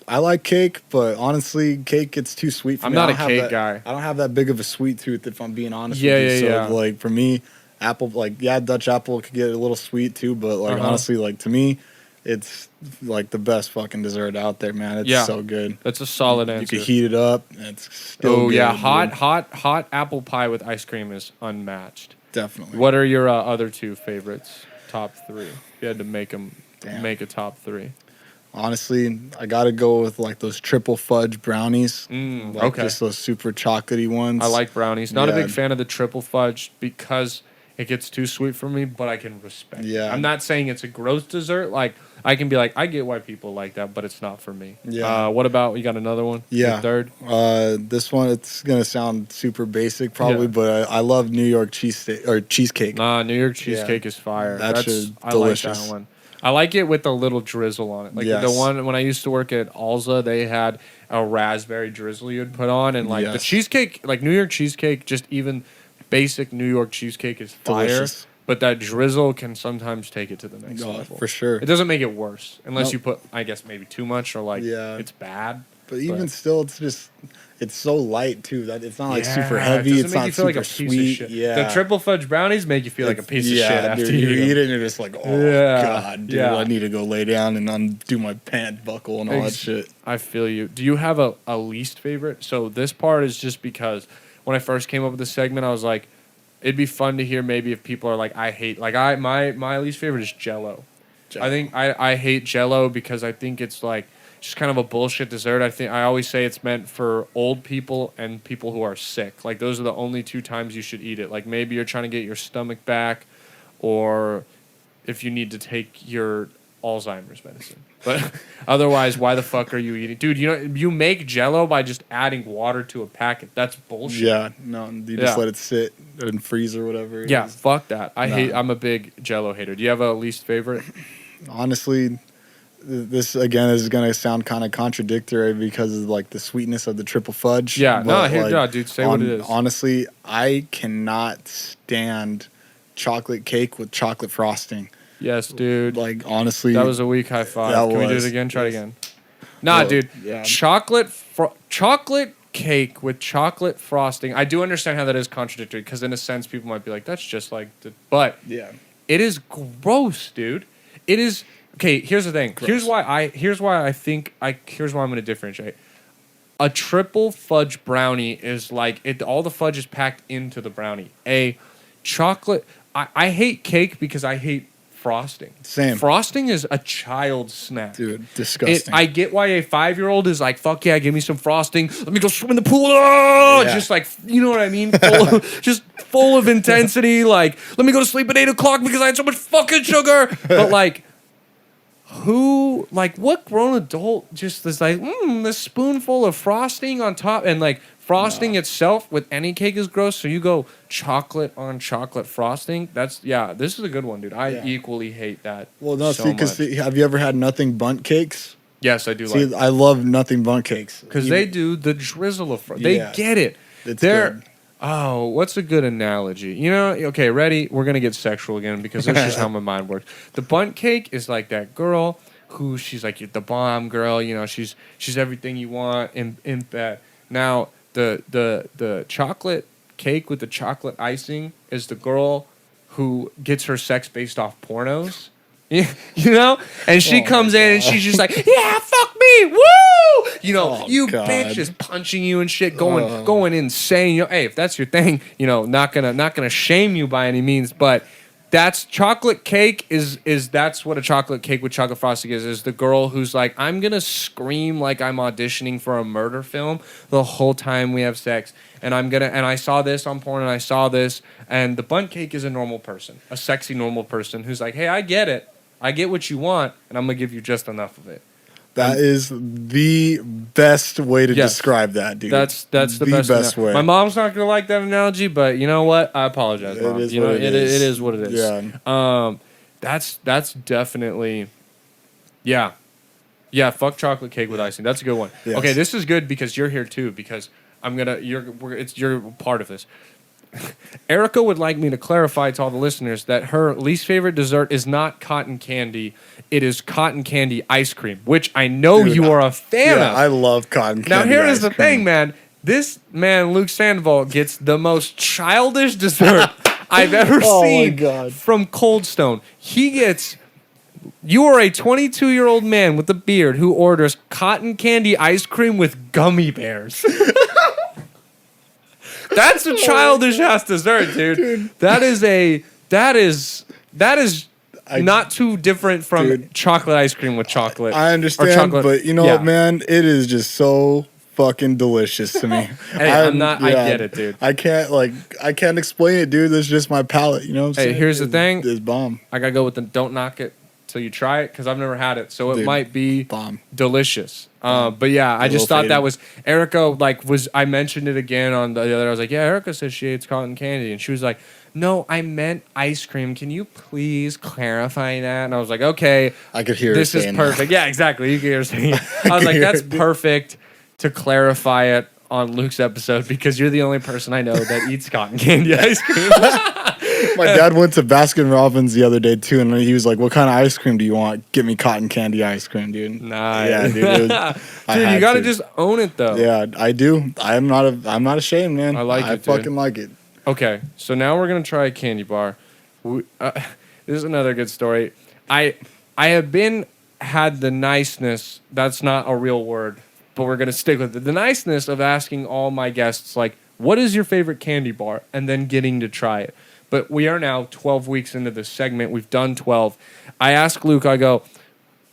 I like cake, but honestly, cake gets too sweet for me. I'm not a cake guy. I don't have that big of a sweet tooth, if I'm being honest Yeah, with you. yeah, So like for me, apple, Dutch apple could get a little sweet too, but honestly, like to me, it's like the best fucking dessert out there, man. It's so good. That's a solid answer. You can heat it up. And it's still good, yeah, dude. hot apple pie with ice cream is unmatched. Definitely. What are your other 2 favorites? Top 3. If you had to make a top 3. Honestly, I gotta go with like those triple fudge brownies. Okay. Just those super chocolatey ones. I like brownies. Not a big fan of the triple fudge because it gets too sweet for me, but I can respect it. I'm not saying it's a gross dessert. Like, I can be like, I get why people like that, but it's not for me. Yeah. What about, you got another one? Yeah. Your 3rd? This one, it's gonna sound super basic probably, but I love New York cheesecake. New York cheesecake is fire. That's I delicious. like that one. I like it with a little drizzle on it. Like the one when I used to work at Alza, they had a raspberry drizzle you'd put on, and like the cheesecake, like New York cheesecake, just even basic New York cheesecake is fire. Delicious. But that drizzle can sometimes take it to the next level. For sure. It doesn't make it worse unless you put, I guess, maybe too much or it's bad. But even still, it's so light too that it's not like super heavy. It's not super like sweet. The triple fudge brownies make you feel like a piece of shit after you eat it, and you're just like, oh god, dude, I need to go lay down and undo my pant buckle and all that shit. I feel you. Do you have a least favorite? So this part is just because when I first came up with this segment, I was like, it'd be fun to hear maybe if people are like, my least favorite is Jell-O. I think I hate Jell-O because I think it's like just kind of a bullshit dessert. I always say it's meant for old people and people who are sick. Like those are the only 2 times you should eat it. Like maybe you're trying to get your stomach back, or if you need to take your Alzheimer's medicine. But otherwise, why the fuck are you eating? Dude, you make Jell-O by just adding water to a packet. That's bullshit. Yeah, no, you just let it sit and freeze or whatever. Yeah, fuck that. I'm a big Jell-O hater. Do you have a least favorite? Honestly, this again is gonna sound kind of contradictory because of like the sweetness of the triple fudge. Yeah, dude, say what it is. Honestly, I cannot stand chocolate cake with chocolate frosting. Yes, dude. Like honestly, that was a weak high five. Can we do it again? Try it again. Nah, dude. Yeah. Chocolate cake with chocolate frosting. I do understand how that is contradictory because in a sense people might be like, that's just like the... But Yeah. it is gross, dude. It is... Okay, here's the thing. Gross. Here's why I'm going to differentiate. A triple fudge brownie is like... all the fudge is packed into the brownie. A chocolate... I hate cake because I hate frosting. Same. Frosting is a child's snack. Dude, disgusting. I get why a 5-year-old is like, fuck yeah, give me some frosting. Let me go swim in the pool. Oh! Yeah. Just like, you know what I mean? Just full of intensity. Like, let me go to sleep at 8 o'clock because I had so much fucking sugar. But like, what grown adult just is like, this spoonful of frosting on top, and like frosting itself with any cake is gross. So you go chocolate on chocolate frosting. This is a good one, dude. I equally hate that. Well, no, so because have you ever had nothing bundt cakes? Yes, I do. I love nothing bundt cakes because they do the drizzle of frosting. They get it. They're good. Oh, what's a good analogy? You know, okay, ready? We're going to get sexual again because that's just how my mind works. The bundt cake is like that girl who she's like, you're the bomb girl. You know, she's everything you want in that. Now, the chocolate cake with the chocolate icing is the girl who gets her sex based off pornos. You know? And she comes in and she's just like, yeah, fuck me, woo! You know, bitch is punching you and shit, going insane. You know, hey, if that's your thing, you know, not gonna shame you by any means, but that's chocolate cake that's what a chocolate cake with chocolate frosting is the girl who's like, I'm gonna scream like I'm auditioning for a murder film the whole time we have sex. And I saw this on porn and I saw this, and the bundt cake is a normal person, a sexy normal person who's like, hey, I get it. I get what you want, and I'm going to give you just enough of it. That is the best way to describe that, dude. That's the best way. My mom's not going to like that analogy, but you know what? I apologize, Mom. It is what it is. Yeah. That's definitely... Yeah. Yeah, fuck chocolate cake with icing. That's a good one. Yes. Okay, this is good because you're here too, because you're part of this. Erica would like me to clarify to all the listeners that her least favorite dessert is not cotton candy. It is cotton candy ice cream, which I know you are a fan of. I love cotton candy. Now, here is the thing, man. This man, Luke Sandoval, gets the most childish dessert I've ever seen from Cold Stone. You are a 22-year-old man with a beard who orders cotton candy ice cream with gummy bears. That's a childish ass dessert, dude. That is not too different from chocolate ice cream with chocolate. I understand, but you know what, man? It is just so fucking delicious to me. Hey, I get it, dude. I can't explain it, dude. That's just my palate, you know what I'm saying? Hey, here's the thing. It's bomb. I gotta go with the don't knock it till you try it, because I've never had it, so it might be delicious. But yeah, I just thought that was Erica. I mentioned it again on the other. I was like, yeah, Erica says she hates cotton candy, and she was like, no, I meant ice cream. Can you please clarify that? And I was like, okay, I could hear. This is perfect. Yeah, exactly. You can hear her saying. I was like, that's perfect to clarify it on Luke's episode, because you're the only person I know that eats cotton candy ice cream. My dad went to Baskin Robbins the other day too, and he was like, "What kind of ice cream do you want? Get me cotton candy ice cream, dude." Nice. Yeah, dude. Dude, you gotta just own it though. Yeah, I do. I'm not ashamed, man. I fucking like it. Okay, so now we're gonna try a candy bar. This is another good story. I have had the niceness. That's not a real word, but we're gonna stick with it. The niceness of asking all my guests, like, what is your favorite candy bar, and then getting to try it. But we are now 12 weeks into this segment. We've done 12. I ask Luke, I go,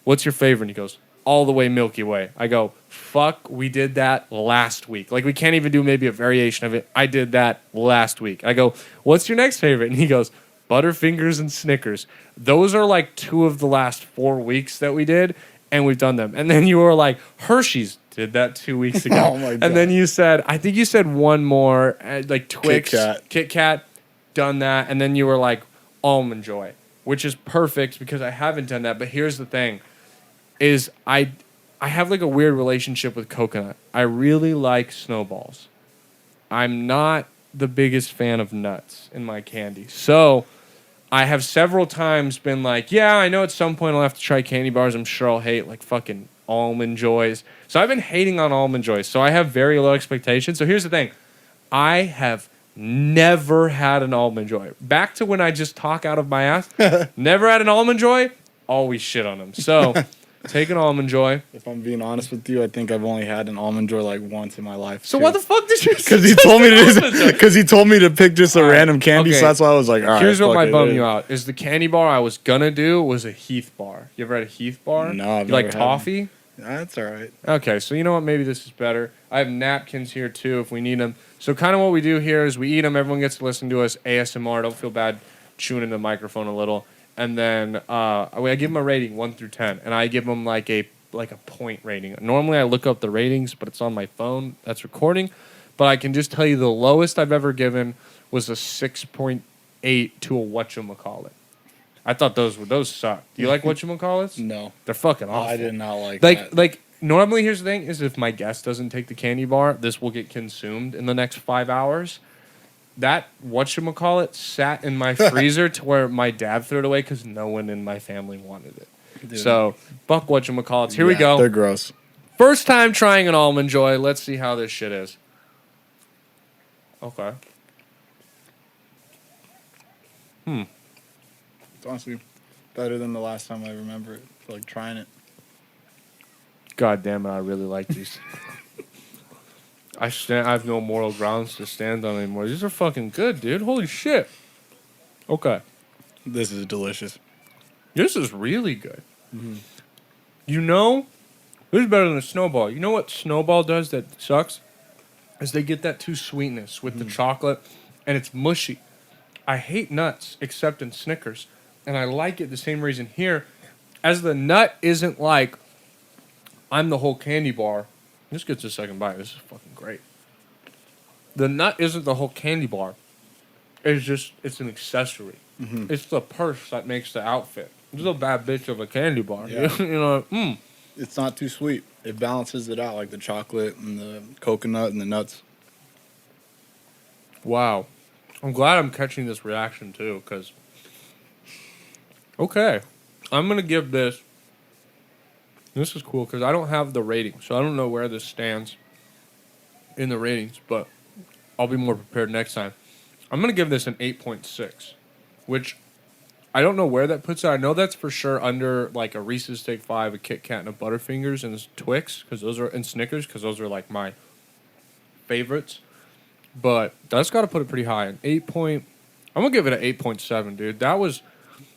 what's your favorite? And he goes, all the way Milky Way. I go, fuck, we did that last week. Like, we can't even do maybe a variation of it. I did that last week. I go, what's your next favorite? And he goes, Butterfingers and Snickers. Those are like 2 of the last 4 weeks that we did, and we've done them. And then you were like, Hershey's. Did that 2 weeks ago. Oh my God. And then I think you said one more, like Twix, Kit Kat. Done that, and then you were like Almond Joy, which is perfect because I haven't done that. But here's the thing, is I have like a weird relationship with coconut. I really like Snowballs. I'm not the biggest fan of nuts in my candy. So I have several times been like, yeah, I know at some point I'll have to try candy bars. I'm sure I'll hate like fucking Almond Joys. So I've been hating on Almond Joys. So I have very low expectations. So here's the thing. I have never had an Almond Joy. Back to when I just talk out of my ass. Never had an Almond Joy. Always shit on them. So take an Almond Joy. If I'm being honest with you, I think I've only had an Almond Joy like once in my life. So why the fuck did you? Because he told me to pick just a random candy, so that's why I was like, all right. Here's what might bum you out: is the candy bar I was gonna do was a Heath bar. You ever had a Heath bar? No, I've you never like toffee? That's all right. Okay, so you know what? Maybe this is better. I have napkins here too if we need them. So kind of what we do here is we eat them. Everyone gets to listen to us ASMR. Don't feel bad chewing in the microphone a little. And then I give them a rating 1 through 10, and I give them like a point rating. Normally I look up the ratings, but it's on my phone that's recording. But I can just tell you the lowest I've ever given was a 6.8 to a whatchamacallit. I thought those suck. Do you like whatchamacallits? No. They're fucking awful. I did not like that. Like normally here's the thing is if my guest doesn't take the candy bar, this will get consumed in the next 5 hours. That whatchamacallit sat in my freezer to where my dad threw it away because no one in my family wanted it. Dude. So, buck whatchamacallits. Here we go. They're gross. First time trying an Almond Joy. Let's see how this shit is. Okay. It's honestly better than the last time I remember it. Like trying it. God damn it, I really like these. I have no moral grounds to stand on anymore. These are fucking good, dude. Holy shit. Okay. This is delicious. This is really good. Mm-hmm. You know, this is better than a Snowball. You know what Snowball does that sucks? Is they get that too sweetness with the chocolate, and it's mushy. I hate nuts, except in Snickers, and I like it the same reason here, as the nut isn't like, I'm the whole candy bar. This gets a second bite. This is fucking great. The nut isn't the whole candy bar. It's an accessory. Mm-hmm. It's the purse that makes the outfit. This is a bad bitch of a candy bar. Yeah. You know, It's not too sweet. It balances it out, like the chocolate and the coconut and the nuts. Wow. I'm glad I'm catching this reaction, too, because... Okay. I'm going to give this... This is cool, because I don't have the rating, so I don't know where this stands in the ratings, but I'll be more prepared next time. I'm going to give this an 8.6, which I don't know where that puts it. I know that's for sure under, like, a Reese's Take 5, a Kit Kat, and a Butterfingers, and Twix, and Snickers, because those are, like, my favorites. But that's got to put it pretty high. I'm going to give it an 8.7, dude. That was...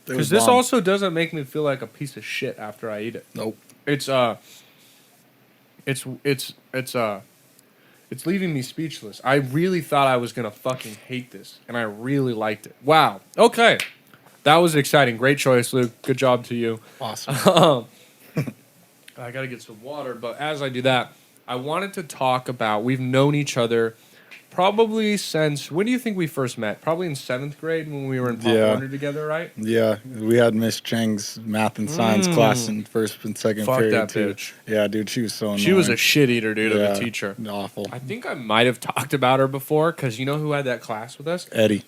Because this also doesn't make me feel like a piece of shit after I eat it. Nope. It's leaving me speechless. I really thought I was going to fucking hate this, and I really liked it. Wow. Okay. That was exciting. Great choice, Luke. Good job to you. Awesome. I got to get some water, but as I do that, I wanted to talk about, we've known each other probably since, when do you think we first met? Probably in 7th grade when we were in Pop Warner together, right? Yeah, we had Miss Cheng's math and science class in first and second period. Fuck that bitch. Yeah, dude, she was so annoying. She was a shit eater, dude, of a teacher. Awful. I think I might have talked about her before, because you know who had that class with us? Eddie.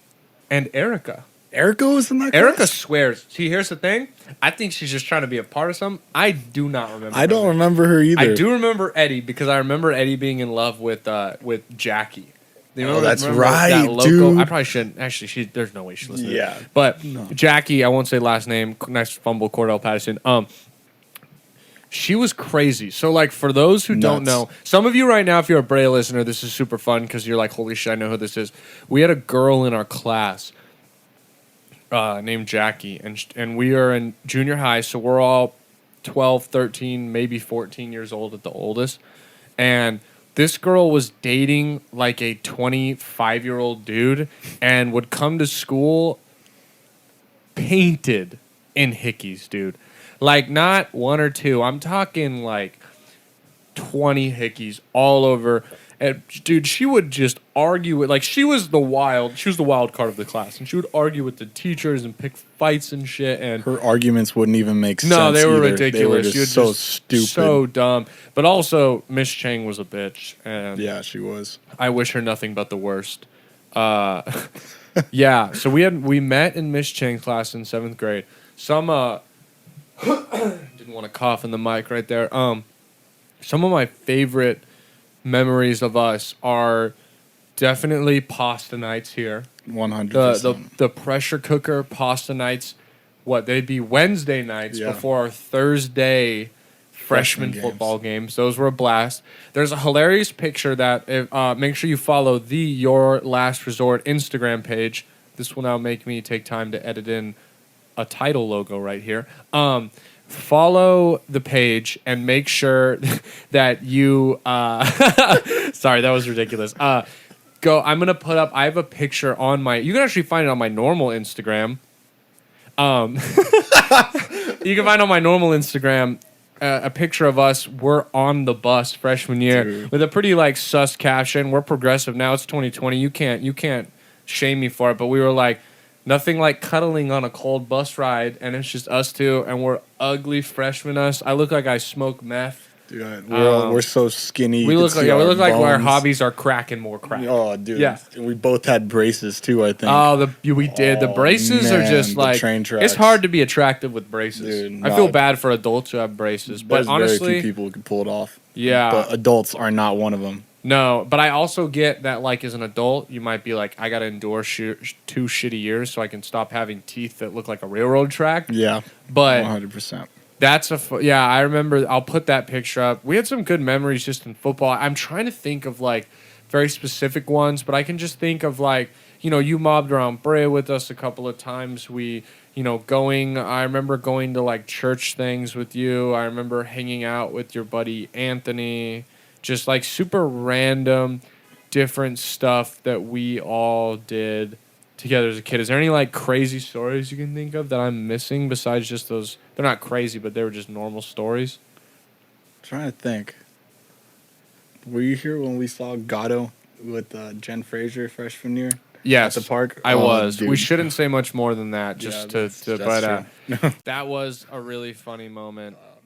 And Erica. Erica was in that class? Erica swears. See, here's the thing. I think she's just trying to be a part of something. I do not remember. I don't remember her either. I do remember Eddie, because I remember Eddie being in love with Jackie. That's right, dude. I probably shouldn't. Actually, there's no way she listens to it. But no. Jackie, I won't say last name. Nice fumble, Cordell Patterson. She was crazy. So, like, for those who don't know, some of you right now, if you're a Brea listener, this is super fun because you're like, holy shit, I know who this is. We had a girl in our class named Jackie, and we are in junior high, so we're all 12, 13, maybe 14 years old at the oldest. And this girl was dating like a 25-year-old dude and would come to school painted in hickeys, dude. Like, not one or two. I'm talking like 20 hickeys all over. And, dude, she would just argue with, like, she was the wild card of the class. And she would argue with the teachers and pick fights and shit. And her arguments wouldn't even make sense. No, they were either. ridiculous. They were just so stupid. So dumb. But also, Miss Cheng was a bitch. And yeah, she was. I wish her nothing but the worst. Yeah, so we met in Miss Cheng's class in 7th grade. Some didn't want to cough in the mic right there. some of my favorite memories of us are definitely pasta nights here. 100%. The pressure cooker pasta nights. They'd be Wednesday nights before our Thursday freshman football games. Those were a blast. There's a hilarious picture that make sure you follow the Your Last Resort Instagram page. This will now make me take time to edit in a title logo right here. Follow the page and make sure that you sorry, that was ridiculous. I'm gonna put up, I have a picture on you can actually find it on my normal Instagram. You can find on my normal Instagram a picture of us. We're on the bus freshman year with a pretty like sus caption. We're progressive now. It's 2020. You can't shame me for it. But we were like, nothing like cuddling on a cold bus ride, and it's just us two, and we're ugly freshmen. I look like I smoke meth. Dude, we're so skinny. We look like our hobbies are cracking more crack. Oh, dude. Yeah. And we both had braces too, I think. Oh, we did. The braces are just like train tracks. It's hard to be attractive with braces. Dude, I feel bad for adults who have braces, but honestly, very few people who can pull it off. Yeah, but adults are not one of them. No, but I also get that, like, as an adult, you might be like, I gotta endure 2 shitty years so I can stop having teeth that look like a railroad track. Yeah, but 100%. That's I remember. I'll put that picture up. We had some good memories just in football. I'm trying to think of like very specific ones, but I can just think of like, you mobbed around Brea with us a couple of times. I remember going to like church things with you. I remember hanging out with your buddy Anthony. Just like super random, different stuff that we all did together as a kid. Is there any like crazy stories you can think of that I'm missing besides just those? They're not crazy, but they were just normal stories. I'm trying to think. Were you here when we saw Gatto with Jen Frazier freshman year? Yes, at the park. I was. Dude. We shouldn't say much more than that. But that was a really funny moment. Oh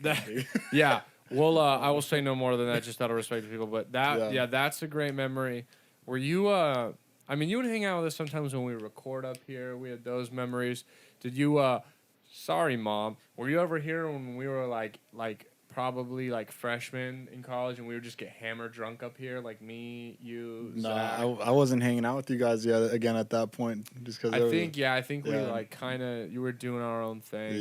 man. Yeah. Well, I will say no more than that, just out of respect to people. But that's a great memory. Were you? You would hang out with us sometimes when we record up here. We had those memories. Did you? Sorry, Mom. Were you ever here when we were like probably like freshmen in college and we would just get hammered drunk up here, like me, you? No, Zach? I wasn't hanging out with you guys yet again at that point, just because. I think we like kind of you were doing our own things.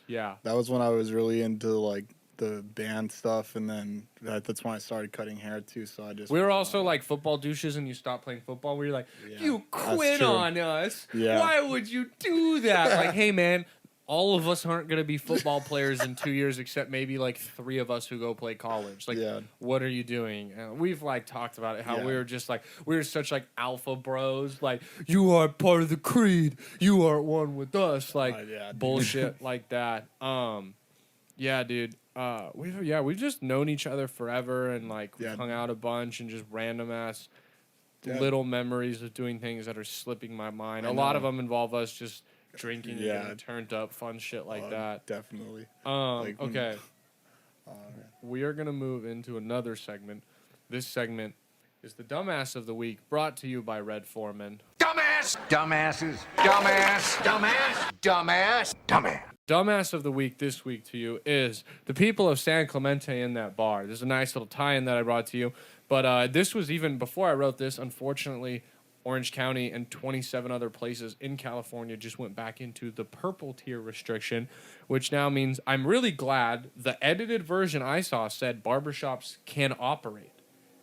Yeah. That was when I was really into like the band stuff, and then that's when I started cutting hair too. So we were also like football douches, and you stopped playing football. Where you're like, you quit on us. Yeah. Why would you do that? Like, hey man, all of us aren't gonna be football players in 2 years, except maybe like 3 of us who go play college. Like, what are you doing? And we've like talked about it, how we were just like we were such like alpha bros. Like, you are part of the creed. You are one with us. Like bullshit like that. Yeah, dude. We've just known each other forever, and like we've hung out a bunch, and just random ass little memories of doing things that are slipping my mind. A lot of them involve us just drinking and getting turned up, fun shit like that. Definitely. Okay. We are gonna move into another segment. This segment is the Dumbass of the Week, brought to you by Red Foreman. Dumbass! Dumbasses! Dumbass! Dumbass! Dumbass! Dumbass! Dumbass of the Week this week to you is the people of San Clemente in that bar. There's a nice little tie-in that I brought to you. But this was even before I wrote this. Unfortunately, Orange County and 27 other places in California just went back into the purple tier restriction, which now means I'm really glad the edited version I saw said barbershops can operate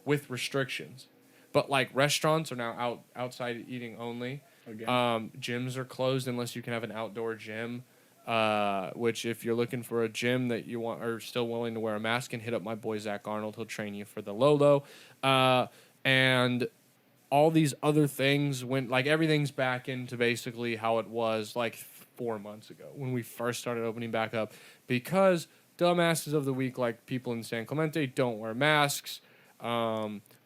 with restrictions. But like restaurants are now outside eating only. Gyms are closed unless you can have an outdoor gym. Which if you're looking for a gym that you want are still willing to wear a mask, and hit up my boy Zach Arnold. He'll train you for the Lolo. And all these other things went like everything's back into basically how it was like 4 months ago when we first started opening back up, because dumbasses of the week, like people in San Clemente, don't wear masks.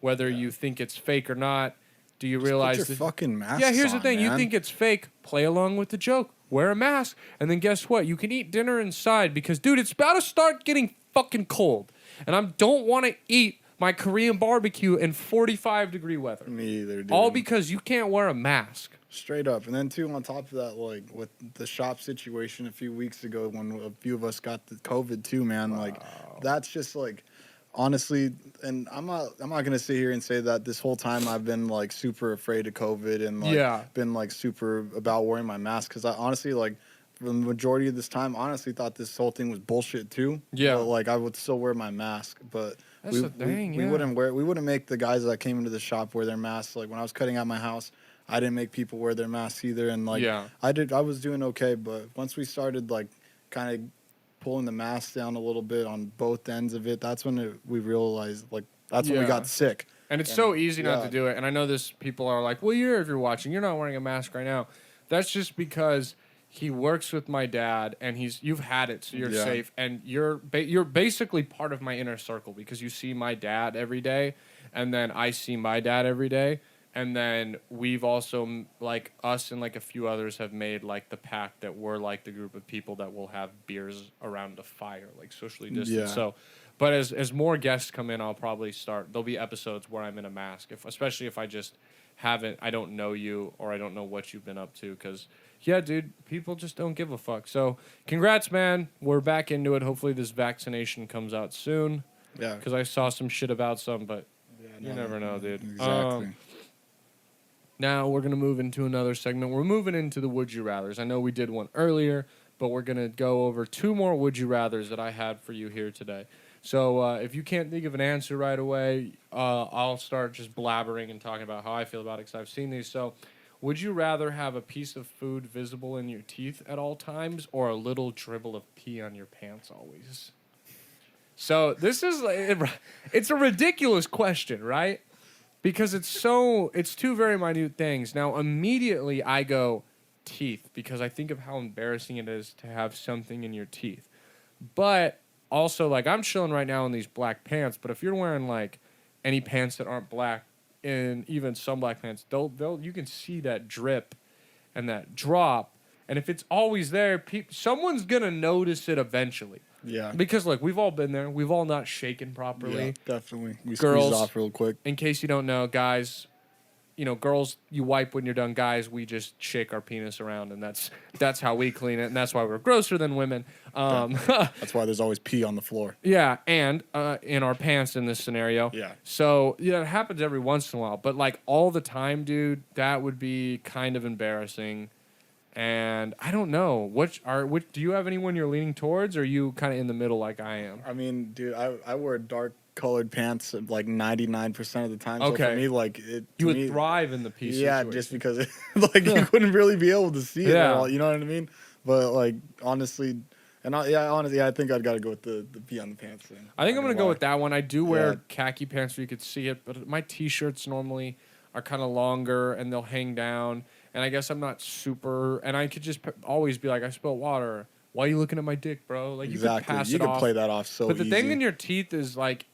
Whether you think it's fake or not, do you realize put your fucking mask Yeah, here's the thing. man. You think it's fake, play along with the joke. Wear a mask, and then guess what? You can eat dinner inside because, dude, it's about to start getting fucking cold. And I don't want to eat my Korean barbecue in 45-degree weather. Me either, dude. All because you can't wear a mask. Straight up. And then, too, on top of that, like, with the shop situation a few weeks ago when a few of us got the COVID, too, man, like, that's just, like, honestly, and I'm not gonna sit here and say that this whole time I've been like super afraid of COVID and like been like super about wearing my mask, because I honestly, like, for the majority of this time, honestly thought this whole thing was bullshit too. Yeah, but, like, I would still wear my mask, but that's the thing. We wouldn't make the guys that came into the shop wear their masks. Like when I was cutting out my house, I didn't make people wear their masks either, and like I was doing okay, but once we started like kind of pulling the mask down a little bit on both ends of it, that's when we realized, like, that's when we got sick. And it's so easy not to do it. And I know this, people are like, well, if you're watching, you're not wearing a mask right now. That's just because he works with my dad, and you've had it, so you're safe. And you're basically part of my inner circle, because you see my dad every day, and then I see my dad every day. And then we've also, like, us and, like, a few others have made, like, the pact that we're, like, the group of people that will have beers around a fire, like, socially distanced. Yeah. So, but as more guests come in, I'll probably there'll be episodes where I'm in a mask, especially if I just I don't know you, or I don't know what you've been up to, because, yeah, dude, people just don't give a fuck. So, congrats, man. We're back into it. Hopefully this vaccination comes out soon. Yeah. Because I saw some shit about some, but you never know, dude. Exactly. Now we're going to move into another segment. We're moving into the Would You Rathers. I know we did one earlier, but we're going to go over 2 more Would You Rathers that I had for you here today. So if you can't think of an answer right away, I'll start just blabbering and talking about how I feel about it, because I've seen these. So would you rather have a piece of food visible in your teeth at all times, or a little dribble of pee on your pants always? So this is it's a ridiculous question, right? Because it's 2 very minute things. Now, immediately I go teeth, because I think of how embarrassing it is to have something in your teeth. But also, like, I'm chilling right now in these black pants, but if you're wearing, like, any pants that aren't black, and even some black pants, you can see that drip and that drop. And if it's always there, someone's going to notice it eventually. Yeah. Because, look, we've all been there. We've all not shaken properly. Yeah, definitely. We Girls, squeeze off real quick. In case you don't know, guys, girls, you wipe when you're done. Guys, we just shake our penis around, and that's how we clean it, and that's why we're grosser than women. That's why there's always pee on the floor. Yeah, and in our pants in this scenario. Yeah. So, it happens every once in a while. But, like, all the time, dude, that would be kind of embarrassing. And I don't know. Do you have anyone you're leaning towards, or are you kind of in the middle like I am? I mean, dude, I wear dark colored pants like 99% of the time. Okay. So for me, like, you would thrive in the pee situation. just because like you wouldn't really be able to see it at all. You know what I mean? But like honestly, I think I'd got to go with the pee on the pants thing. I think I'm gonna go with that one. I do wear khaki pants where you could see it, but my t-shirts normally are kind of longer and they'll hang down. And I guess I'm not super, and I could just always be like, I spilled water. Why are you looking at my dick, bro? Like, exactly. You could pass you it could off. Play that off so But the easy. thing in your teeth is like,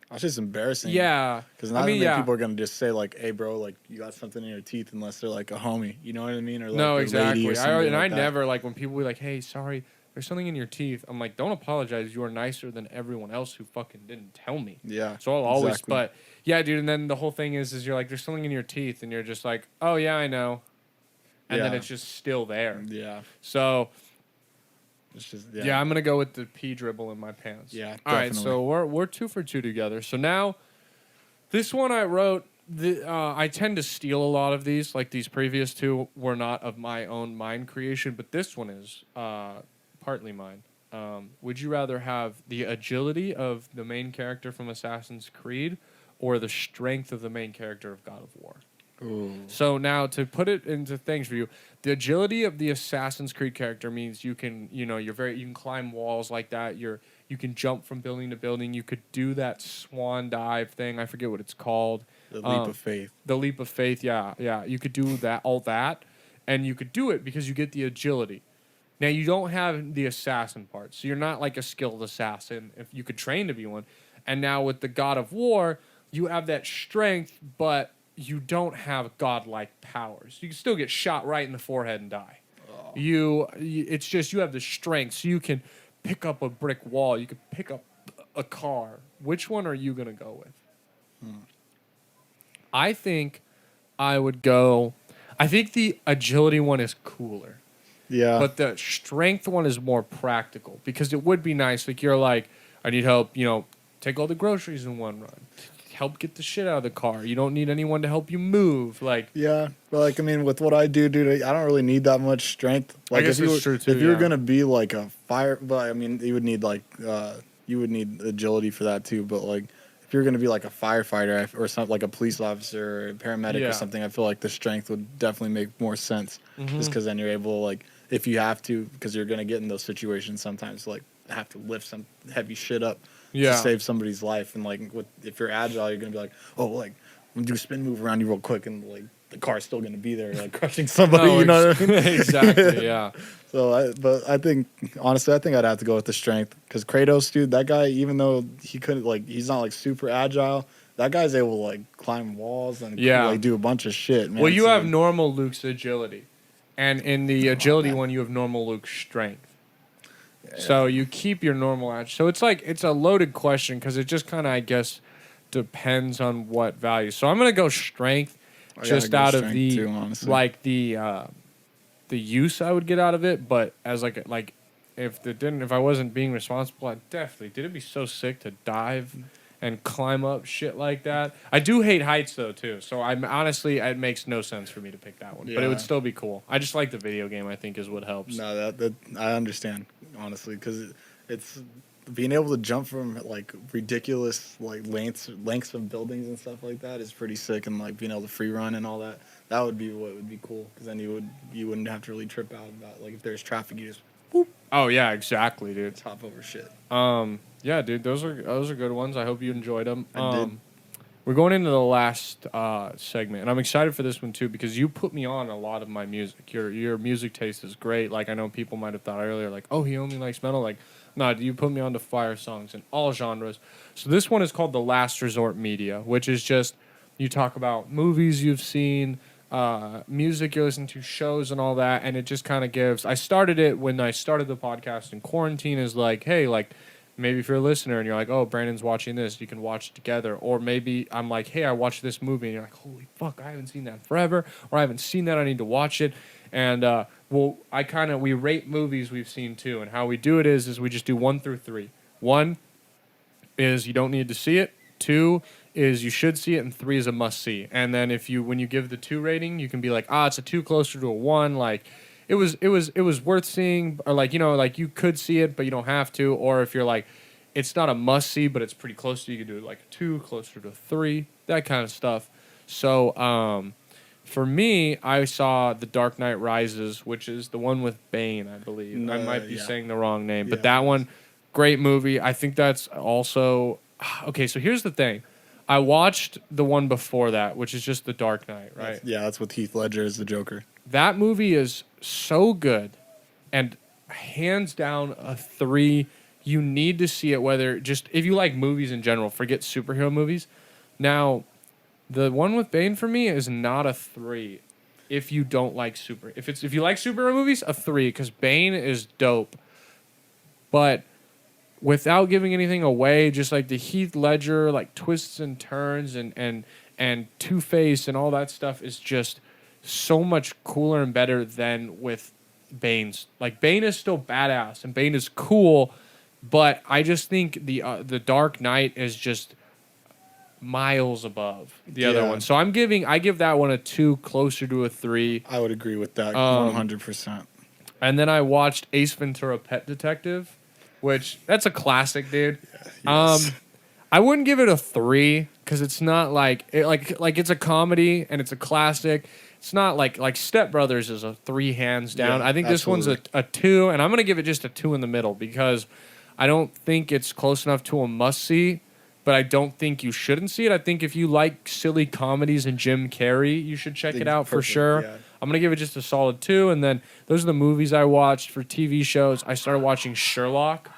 that's just embarrassing. Yeah. Because not many people are going to just say, like, hey, bro, like, you got something in your teeth, unless they're like a homie. You know what I mean? Or like no, a exactly. lady or I never, like, when people be like, hey, sorry, there's something in your teeth. I'm like, don't apologize. You are nicer than everyone else who fucking didn't tell me. Yeah. So I'll always, but yeah, dude. And then the whole thing is you're like, there's something in your teeth, and you're just like, oh, yeah, I know. And then it's just still there. Yeah. So, it's just, yeah, I'm going to go with the pee dribble in my pants. Yeah, definitely. All right, so we're 2 for 2 together. So now, this one I wrote, I tend to steal a lot of these. Like, these previous 2 were not of my own mind creation, but this one is partly mine. Would you rather have the agility of the main character from Assassin's Creed, or the strength of the main character of God of War? Ooh. So now, to put it into things for you, the agility of the Assassin's Creed character means you can, you can climb walls like that. You can jump from building to building. You could do that swan dive thing. I forget what it's called. The leap of faith. The leap of faith. Yeah. You could do all that, and you could do it because you get the agility. Now, you don't have the assassin part, so you're not like a skilled assassin if you could train to be one. And now with the God of War, you have that strength, but you don't have godlike powers. You can still get shot right in the forehead and die. Oh. It's just you have the strength, so you can pick up a brick wall. You can pick up a car, which one are you gonna go with? I think I would go. I think the agility one is cooler. Yeah. But the strength one is more practical because it would be nice. Like you're like, I need help, take all the groceries in one run. Help get the shit out of the car. You don't need anyone to help you move. Like, yeah, but like I mean, with what I do, dude, I don't really need that much strength. Like, I guess it's true too. If you were gonna be like a fire, but I mean, you would need you would need agility for that too. But like, if you're gonna be like a firefighter or something, like a police officer or a paramedic or something, I feel like the strength would definitely make more sense. Just because then you're able to, like, if you have to, because you're gonna get in those situations sometimes, like have to lift some heavy shit up. To save somebody's life, and like if you're agile, you're gonna be like, oh, like I'm gonna do a spin move around you real quick, and like the car's still gonna be there, like crushing somebody. No, you know what I mean? Exactly. Yeah. So, but I think honestly, I think I'd have to go with the strength because Kratos, dude, that guy, even though he couldn't he's not like super agile, that guy's able to like climb walls and like do a bunch of shit. Man. Well, you have normal Luke's agility, and in the agility one, you have normal Luke's strength. So you keep your normal edge. So it's a loaded question because it just kind of, I guess, depends on what value. So I'm gonna go strength, just out of the the use I would get out of it. But as if I wasn't being responsible, I'd definitely. It'd be so sick to dive and climb up shit like that. I do hate heights though too. So I'm honestly, it makes no sense for me to pick that one. But it would still be cool. I just like the video game. I think is what helps. No, that I understand honestly because it's being able to jump from like ridiculous like lengths of buildings and stuff like that is pretty sick, and like being able to free run and all that. That would be what would be cool because then you wouldn't have to really trip out about like if there's traffic, you just whoop. Oh yeah, exactly, dude. Just hop over shit. Yeah, dude, those are good ones. I hope you enjoyed them. I did. We're going into the last segment, and I'm excited for this one too because you put me on a lot of my music. Your music taste is great. Like I know people might have thought earlier, like, oh, he only likes metal. Like, no, you put me on to fire songs in all genres. So this one is called The Last Resort Media, which is just you talk about movies you've seen, music you listen to, shows, and all that, and it just kind of gives. I started it when I started the podcast in quarantine. Is like, hey, like. Maybe if you're a listener and you're like, oh, Brandon's watching this, you can watch it together. Or maybe I'm like, hey, I watched this movie. And you're like, holy fuck, I haven't seen that in forever. Or I haven't seen that, I need to watch it. And, we rate movies we've seen too. And how we do it is we just do 1 through 3. 1 is you don't need to see it. 2 is you should see it. And 3 is a must see. And then when you give the 2 rating, you can be like, it's a 2 closer to a 1. Like, it was worth seeing, or like you could see it but you don't have to, or if you're like it's not a must see but it's pretty close to, you could do it like a 2 closer to a 3, that kind of stuff. So for me, I saw The Dark Knight Rises, which is the one with Bane, I believe. I might be saying the wrong name, but that one, great movie. I think that's also okay. So here's the thing. I watched the one before that, which is just The Dark Knight, right? That's with Heath Ledger as the Joker. That movie is so good, and hands down a 3. You need to see it, if you like movies in general, forget superhero movies. Now, the one with Bane for me is not a 3 if you don't like if you like superhero movies, a 3, because Bane is dope. But without giving anything away, just like the Heath Ledger, like twists and turns and Two-Face and all that stuff is just so much cooler and better than with Bane's. Like, Bane is still badass and Bane is cool, but I just think the Dark Knight is just miles above the other one. So I give that one a 2, closer to a 3. I would agree with that 100%. And then I watched Ace Ventura: Pet Detective, which that's a classic, dude. Yes. I wouldn't give it a 3 because it's not like it's a comedy and it's a classic. It's not like Step Brothers is a 3 hands down. I think this one's a 2, and I'm going to give it just a 2 in the middle because I don't think it's close enough to a must-see, but I don't think you shouldn't see it. I think if you like silly comedies and Jim Carrey, you should check it out for sure. Yeah. I'm going to give it just a solid 2, and then those are the movies I watched. For TV shows, I started watching Sherlock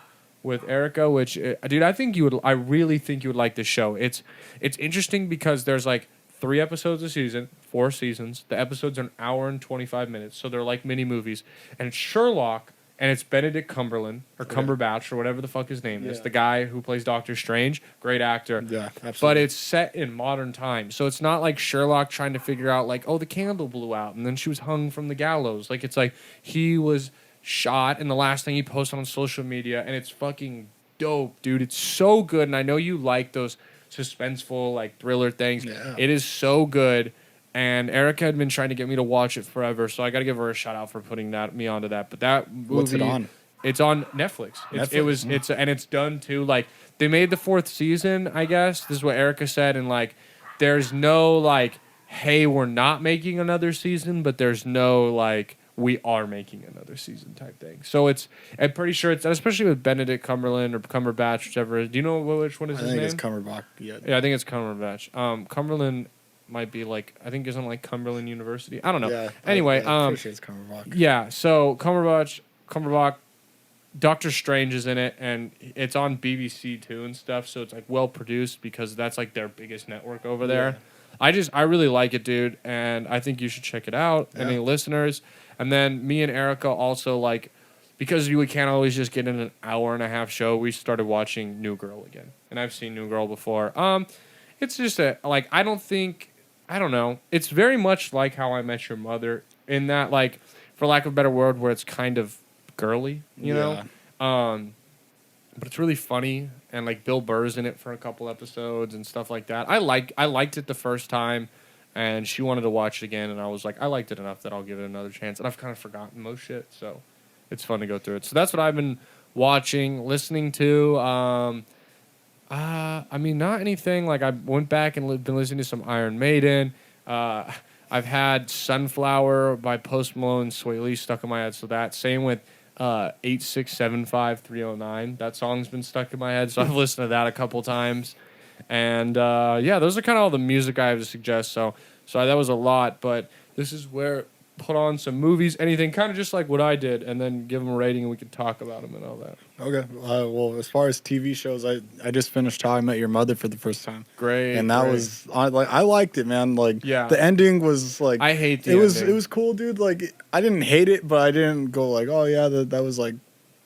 with Erica, which, dude, I really think you would like this show. It's interesting because there's like 3 episodes a season, 4 seasons. The episodes are an hour and 25 minutes, so they're like mini movies. And Sherlock and it's Benedict Cumberland or Cumberbatch or whatever the fuck his name is. The guy who plays Doctor Strange, great actor. Yeah, absolutely. But it's set in modern times, so it's not like Sherlock trying to figure out like, oh, the candle blew out and then she was hung from the gallows. Like it's like he was shot, and the last thing he posted on social media, and it's fucking dope, dude. It's so good, and I know you like those suspenseful like thriller things. Yeah. It is so good. And Erica had been trying to get me to watch it forever, so I got to give her a shout out for putting me onto that. But that movie, what's it on? It's on Netflix. It's done too. Like they made the 4th season, I guess. This is what Erica said, and like, there's no like, hey, we're not making another season, but there's no like, we are making another season type thing. So I'm pretty sure it's, especially with Benedict Cumberland or Cumberbatch, whichever. Do you know which one is his name? I think it's Cumberbatch. Yeah, I think it's Cumberbatch. Cumberland might be like, I think isn't like Cumberland University. I don't know. Yeah, anyway, I'm pretty sure it's Cumberbatch. Yeah, so Cumberbatch, Doctor Strange is in it, and it's on BBC too and stuff. So it's like well produced because that's like their biggest network over there. I really like it, dude, and I think you should check it out. Yeah. Any listeners? And then me and Erica also like, because we can't always just get in an hour and a half show. We started watching New Girl again, and I've seen New Girl before. It's just I don't know. It's very much like How I Met Your Mother in that, like, for lack of a better word, where it's kind of girly, you know? But it's really funny, and, like, Bill Burr's in it for a couple episodes and stuff like that. I liked it the first time, and she wanted to watch it again, and I was like, I liked it enough that I'll give it another chance. And I've kind of forgotten most shit, so it's fun to go through it. So that's what I've been watching, listening to. I mean, not anything. Like, I went back and been listening to some Iron Maiden. I've had Sunflower by Post Malone and Sway Lee stuck in my head. So that. Same with 8675309. That song's been stuck in my head. So I've listened to that a couple times. And yeah, those are kind of all the music I have to suggest. So that was a lot. But this is where put on some movies, anything, kind of just like what I did, and then give them a rating and we can talk about them and all that. Okay. Well, as far as TV shows, I just finished How I Met Your Mother for the first time. Great. And that was I liked it, man. Like, yeah. The ending was like, I hate the ending. It was cool, dude. Like, I didn't hate it, but I didn't go like, oh yeah, that was like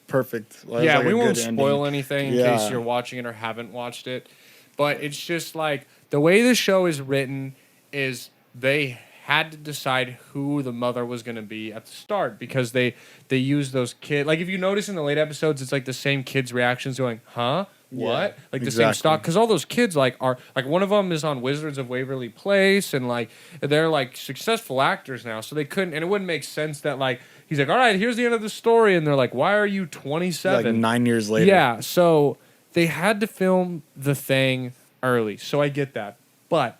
perfect. Like, yeah, like we won't spoil anything in case you're watching it or haven't watched it. But it's just like the way the show is written is they had to decide who the mother was going to be at the start because they use those kids. Like, if you notice in the late episodes, it's like the same kids' reactions going, huh? What? Yeah, like the same stock. Because all those kids like are like, one of them is on Wizards of Waverly Place, and like they're like successful actors now. So they couldn't, and it wouldn't make sense that like he's like, all right, here's the end of the story, and they're like, why are you 27? Like 9 years later. Yeah. So they had to film the thing early. So I get that. But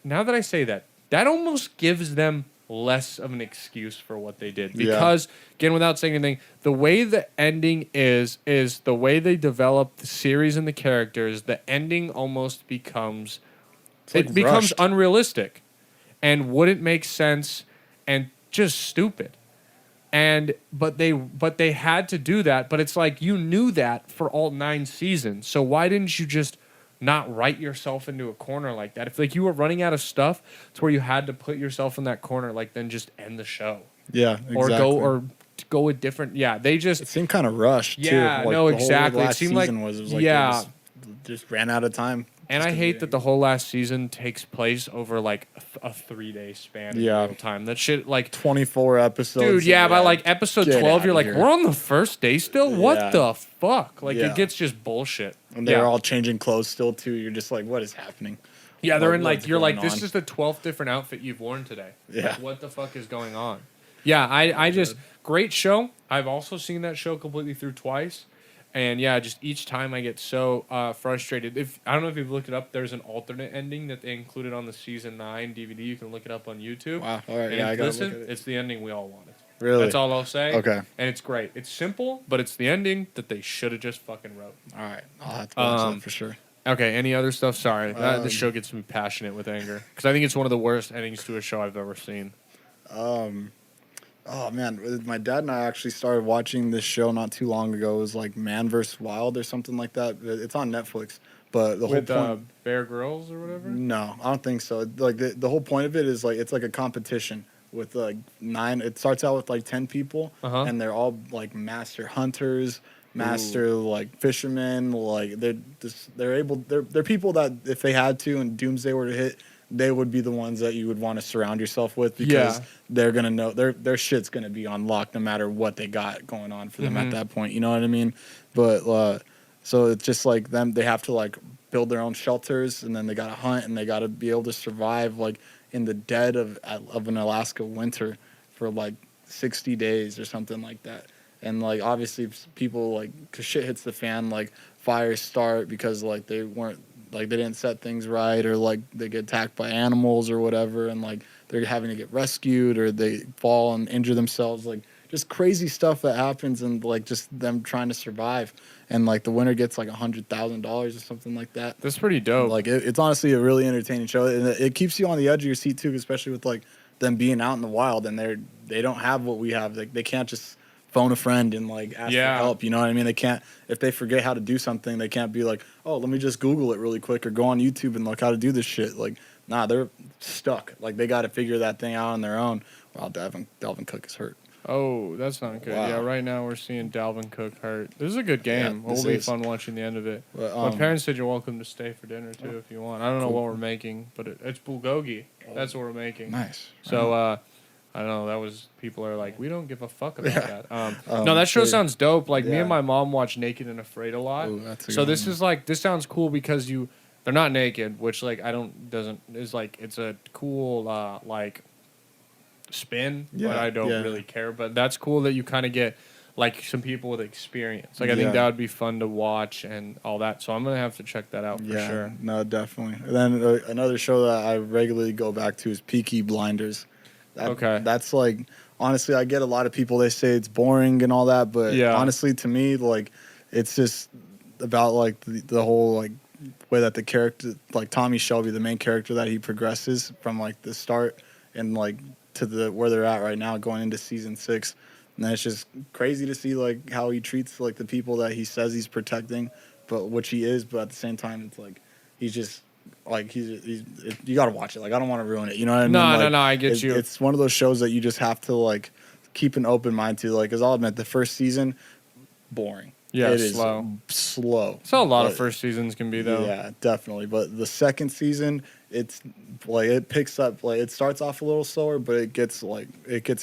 now that I say that, that almost gives them less of an excuse for what they did. Because, again, without saying anything, the way the ending is the way they develop the series and the characters, the ending almost becomes... Like it becomes unrealistic and wouldn't make sense and just stupid. But they had to do that. But it's like, you knew that for all 9 seasons. So why didn't you just not write yourself into a corner like that? If like you were running out of stuff to where you had to put yourself in that corner, like then just end the show. Yeah, exactly. Or go a different. Yeah, they just it seemed kind of rushed. Yeah, too. Like, no, exactly. It seemed like yeah, just ran out of time. And I hate that the whole last season takes place over like a 3-day span in real time. That shit, like 24 episodes. Dude, yeah, by like episode 12, you're like, we're on the first day still? What the fuck? Like, it gets just bullshit. And they're all changing clothes still, too. You're just like, what is happening? Yeah, they're in like, you're like, this is the 12th different outfit you've worn today. Yeah. Like, what the fuck is going on? Yeah, I just, great show. I've also seen that show completely through twice. And yeah, just each time I get so frustrated. I don't know if you've looked it up, there's an alternate ending that they included on the season 9 DVD. You can look it up on YouTube. Wow, all right, and I gotta listen, look at it. It's the ending we all wanted. Really? That's all I'll say. Okay. And it's great. It's simple, but it's the ending that they should have just fucking wrote. All right, I'll have to watch that for sure. Okay, any other stuff? Sorry, this show gets me passionate with anger because I think it's one of the worst endings to a show I've ever seen. Oh man, my dad and I actually started watching this show not too long ago. It was like Man vs. Wild or something like that. It's on Netflix. But the whole point, Bear Grylls or whatever. No, I don't think so. Like the whole point of it is like it's like a competition with like 9. It starts out with like 10 people, and they're all like master hunters, master like fishermen. Like they're people that if they had to and doomsday were to hit, they would be the ones that you would want to surround yourself with because they're gonna know their shit's gonna be on lock no matter what they got going on for them at that point. You know what I mean? But so it's just like them. They have to like build their own shelters, and then they gotta hunt, and they gotta be able to survive like in the dead of an Alaska winter for like 60 days or something like that. And like obviously people like, cause shit hits the fan, like fires start because like they didn't set things right, or like they get attacked by animals or whatever, and like they're having to get rescued, or they fall and injure themselves, like just crazy stuff that happens, and like just them trying to survive. And like the winner gets like $100,000 or something like that. That's pretty dope. Like it's honestly a really entertaining show, and it keeps you on the edge of your seat too, especially with like them being out in the wild, and they don't have what we have. Like they can't just phone a friend and like ask for help. You know what I mean? They can't, if they forget how to do something, they can't be like, oh, let me just Google it really quick or go on YouTube and look how to do this shit. Like, nah, they're stuck. Like they got to figure that thing out on their own. Well, Dalvin Cook is hurt. Oh, that's not good. Wow. Yeah, right now we're seeing Dalvin Cook hurt. This is a good game. It'll be fun watching the end of it. My parents said you're welcome to stay for dinner, too, if you want. I don't know what we're making, but it's bulgogi. That's what we're making. Nice. So, I don't know. People are like, we don't give a fuck about that. No, that show sounds dope. Like, me and my mom watch Naked and Afraid a lot. Ooh, so this is like, this sounds cool because they're not naked, which, like, it's a cool, like, spin, but I don't really care. But that's cool that you kind of get like some people with experience. Like I think that would be fun to watch and all that. So I'm gonna have to check that out for sure. No, definitely. And then another show that I regularly go back to is Peaky Blinders. That's like, honestly, I get a lot of people, they say it's boring and all that, but honestly, to me, like it's just about like the whole like way that the character, like Tommy Shelby, the main character, that he progresses from like the start and like to where they're at right now, going into season 6, and it's just crazy to see like how he treats like the people that he says he's protecting, but which he is, but at the same time, it's like he's just like he's you got to watch it. Like I don't want to ruin it, you know what I mean? No, I get you. It's one of those shows that you just have to like keep an open mind to. Like, 'cause I'll admit, the first season, boring. Yeah, it slow. Is slow. That's how a lot of first seasons can be, though. Yeah, definitely. But the second season, it's like it picks up. Like it starts off a little slower, but it gets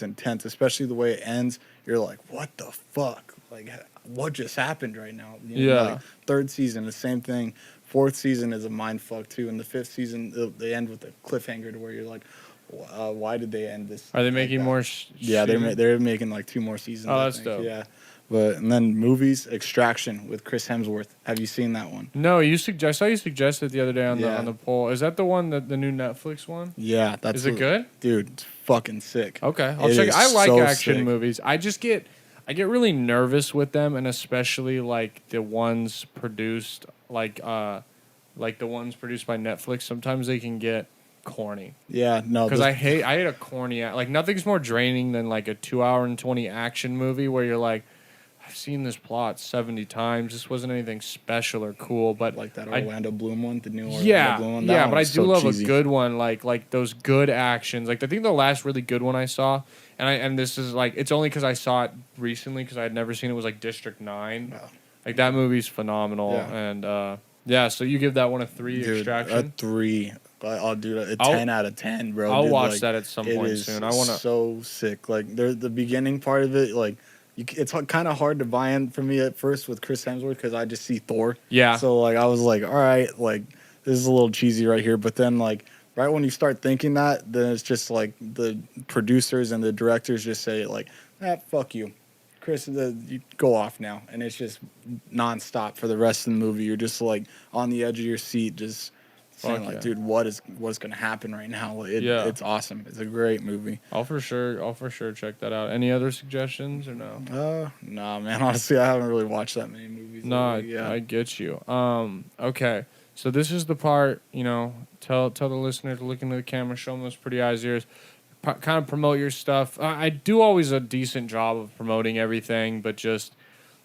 intense. Especially the way it ends. You're like, what the fuck? Like, what just happened right now? You know, like, third season, the same thing. Fourth season is a mind fuck too, and the fifth season they end with a cliffhanger to where you're like, why did they end this? Are they making more? Yeah, they're making like 2 more seasons. Oh, that's dope. Yeah. And then movies, Extraction with Chris Hemsworth. Have you seen that one? No, I saw you suggest it the other day on the poll. Is that the one, the new Netflix one? Yeah, Is it good? Dude, it's fucking sick. Okay, I'll check it. I like action movies. I get really nervous with them, and especially like the ones produced like the ones produced by Netflix. Sometimes they can get corny. Yeah, no. Because I hate a corny, like nothing's more draining than like a 2 hour and 20 action movie where you're like, I've seen this plot 70 times. This wasn't anything special or cool, but like that Orlando Bloom one, the new Orlando Bloom one. Yeah, but I do love cheesy. A good one, like those good actions. Like I think the last really good one I saw, and this is like, it's only because I saw it recently because I had never seen it, was like District 9. Oh. Like that movie's phenomenal, and so you give that one a 3. Dude, Extraction? A 3. I'll do a 10 out of 10, bro. I'll watch that at some point soon. I want to. So sick. Like the beginning part of it, like. It's kind of hard to buy in for me at first with Chris Hemsworth because I just see Thor. Yeah. So like I was like, all right, like this is a little cheesy right here. But then like right when you start thinking that, then it's just like the producers and the directors just say like, fuck you, Chris, you go off now, and it's just nonstop for the rest of the movie. You're just like on the edge of your seat, just saying like, dude, what's gonna happen right now? It's awesome. It's a great movie. I'll for sure check that out. Any other suggestions or no? Nah, man. Honestly, I haven't really watched that many movies. No, I get you. Okay. So this is the part, tell the listener to look into the camera, show them those pretty eyes, ears, kind of promote your stuff. I do always a decent job of promoting everything, but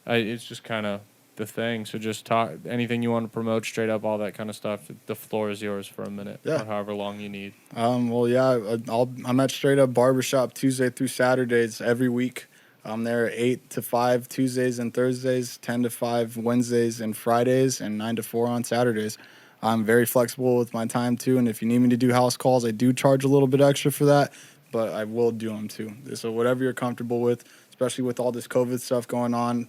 it's just kind of the thing. So just talk anything you want to promote, straight up, all that kind of stuff. The floor is yours for a minute, or however long you need. Well, yeah, I'm at Straight Up Barbershop Tuesday through Saturdays every week. I'm there 8 to 5 Tuesdays and Thursdays, 10 to 5 Wednesdays and Fridays, and 9 to 4 on Saturdays. I'm very flexible with my time too, and if you need me to do house calls, I do charge a little bit extra for that, but I will do them too. So whatever you're comfortable with, especially with all this COVID stuff going on,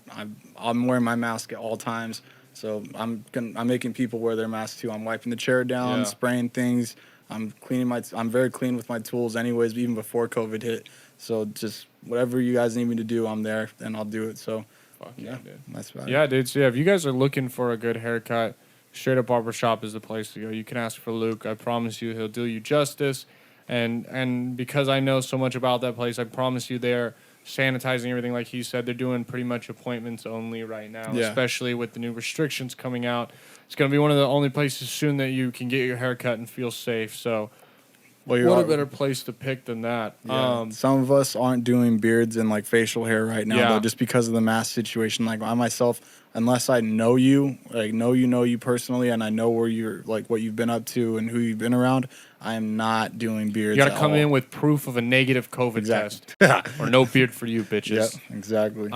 I'm wearing my mask at all times. So I'm making people wear their masks too. I'm wiping the chair down, spraying things. I'm very clean with my tools anyways, even before COVID hit. So just whatever you guys need me to do, I'm there and I'll do it. So Fuck yeah, dude. That's about it. Yeah, dude. So yeah, if you guys are looking for a good haircut, Straight Up Barbershop is the place to go. You can ask for Luke. I promise you he'll do you justice. And because I know so much about that place, I promise you they're sanitizing everything like he said. They're doing pretty much appointments only right now, especially with the new restrictions coming out. It's going to be one of the only places soon that you can get your hair cut and feel safe. So what a better place to pick than that? Yeah. Some of us aren't doing beards and like facial hair right now, though, just because of the mask situation. Like I myself, unless I know you, like know you personally, and I know where you're, like what you've been up to and who you've been around, I am not doing beards. You got to come in with proof of a negative COVID test, or no beard for you, bitches. Yep, exactly.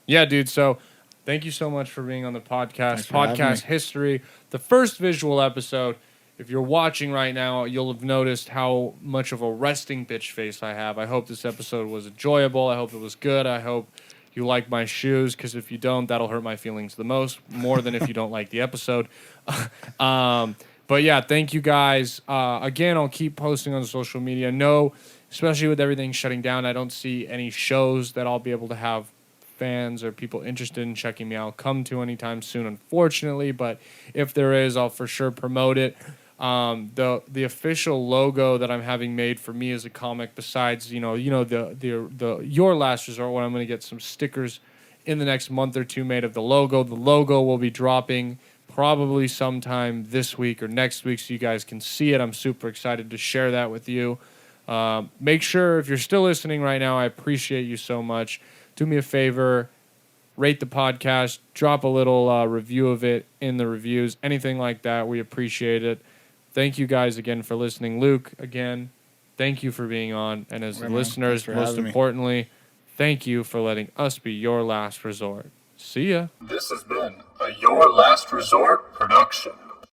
Yeah, dude. So thank you so much for being on the podcast. Podcast history, the first visual episode. If you're watching right now, you'll have noticed how much of a resting bitch face I have. I hope this episode was enjoyable. I hope it was good. I hope you like my shoes, because if you don't, that'll hurt my feelings the most, more than if you don't like the episode. But yeah, thank you guys. Again, I'll keep posting on social media. No, especially with everything shutting down, I don't see any shows that I'll be able to have fans or people interested in checking me out come to anytime soon, unfortunately. But if there is, I'll for sure promote it. The official logo that I'm having made for me as a comic, besides the Your Last Resort, where I'm going to get some stickers in the next month or two made of the logo. The logo will be dropping probably sometime this week or next week, so you guys can see it. I'm super excited to share that with you. Make sure, if you're still listening right now, I appreciate you so much. Do me a favor, rate the podcast, drop a little review of it in the reviews, anything like that. We appreciate it. Thank you guys again for listening. Luke, again, thank you for being on. And as listeners, most importantly, thank you for letting us be your last resort. See ya. This has been a Your Last Resort production.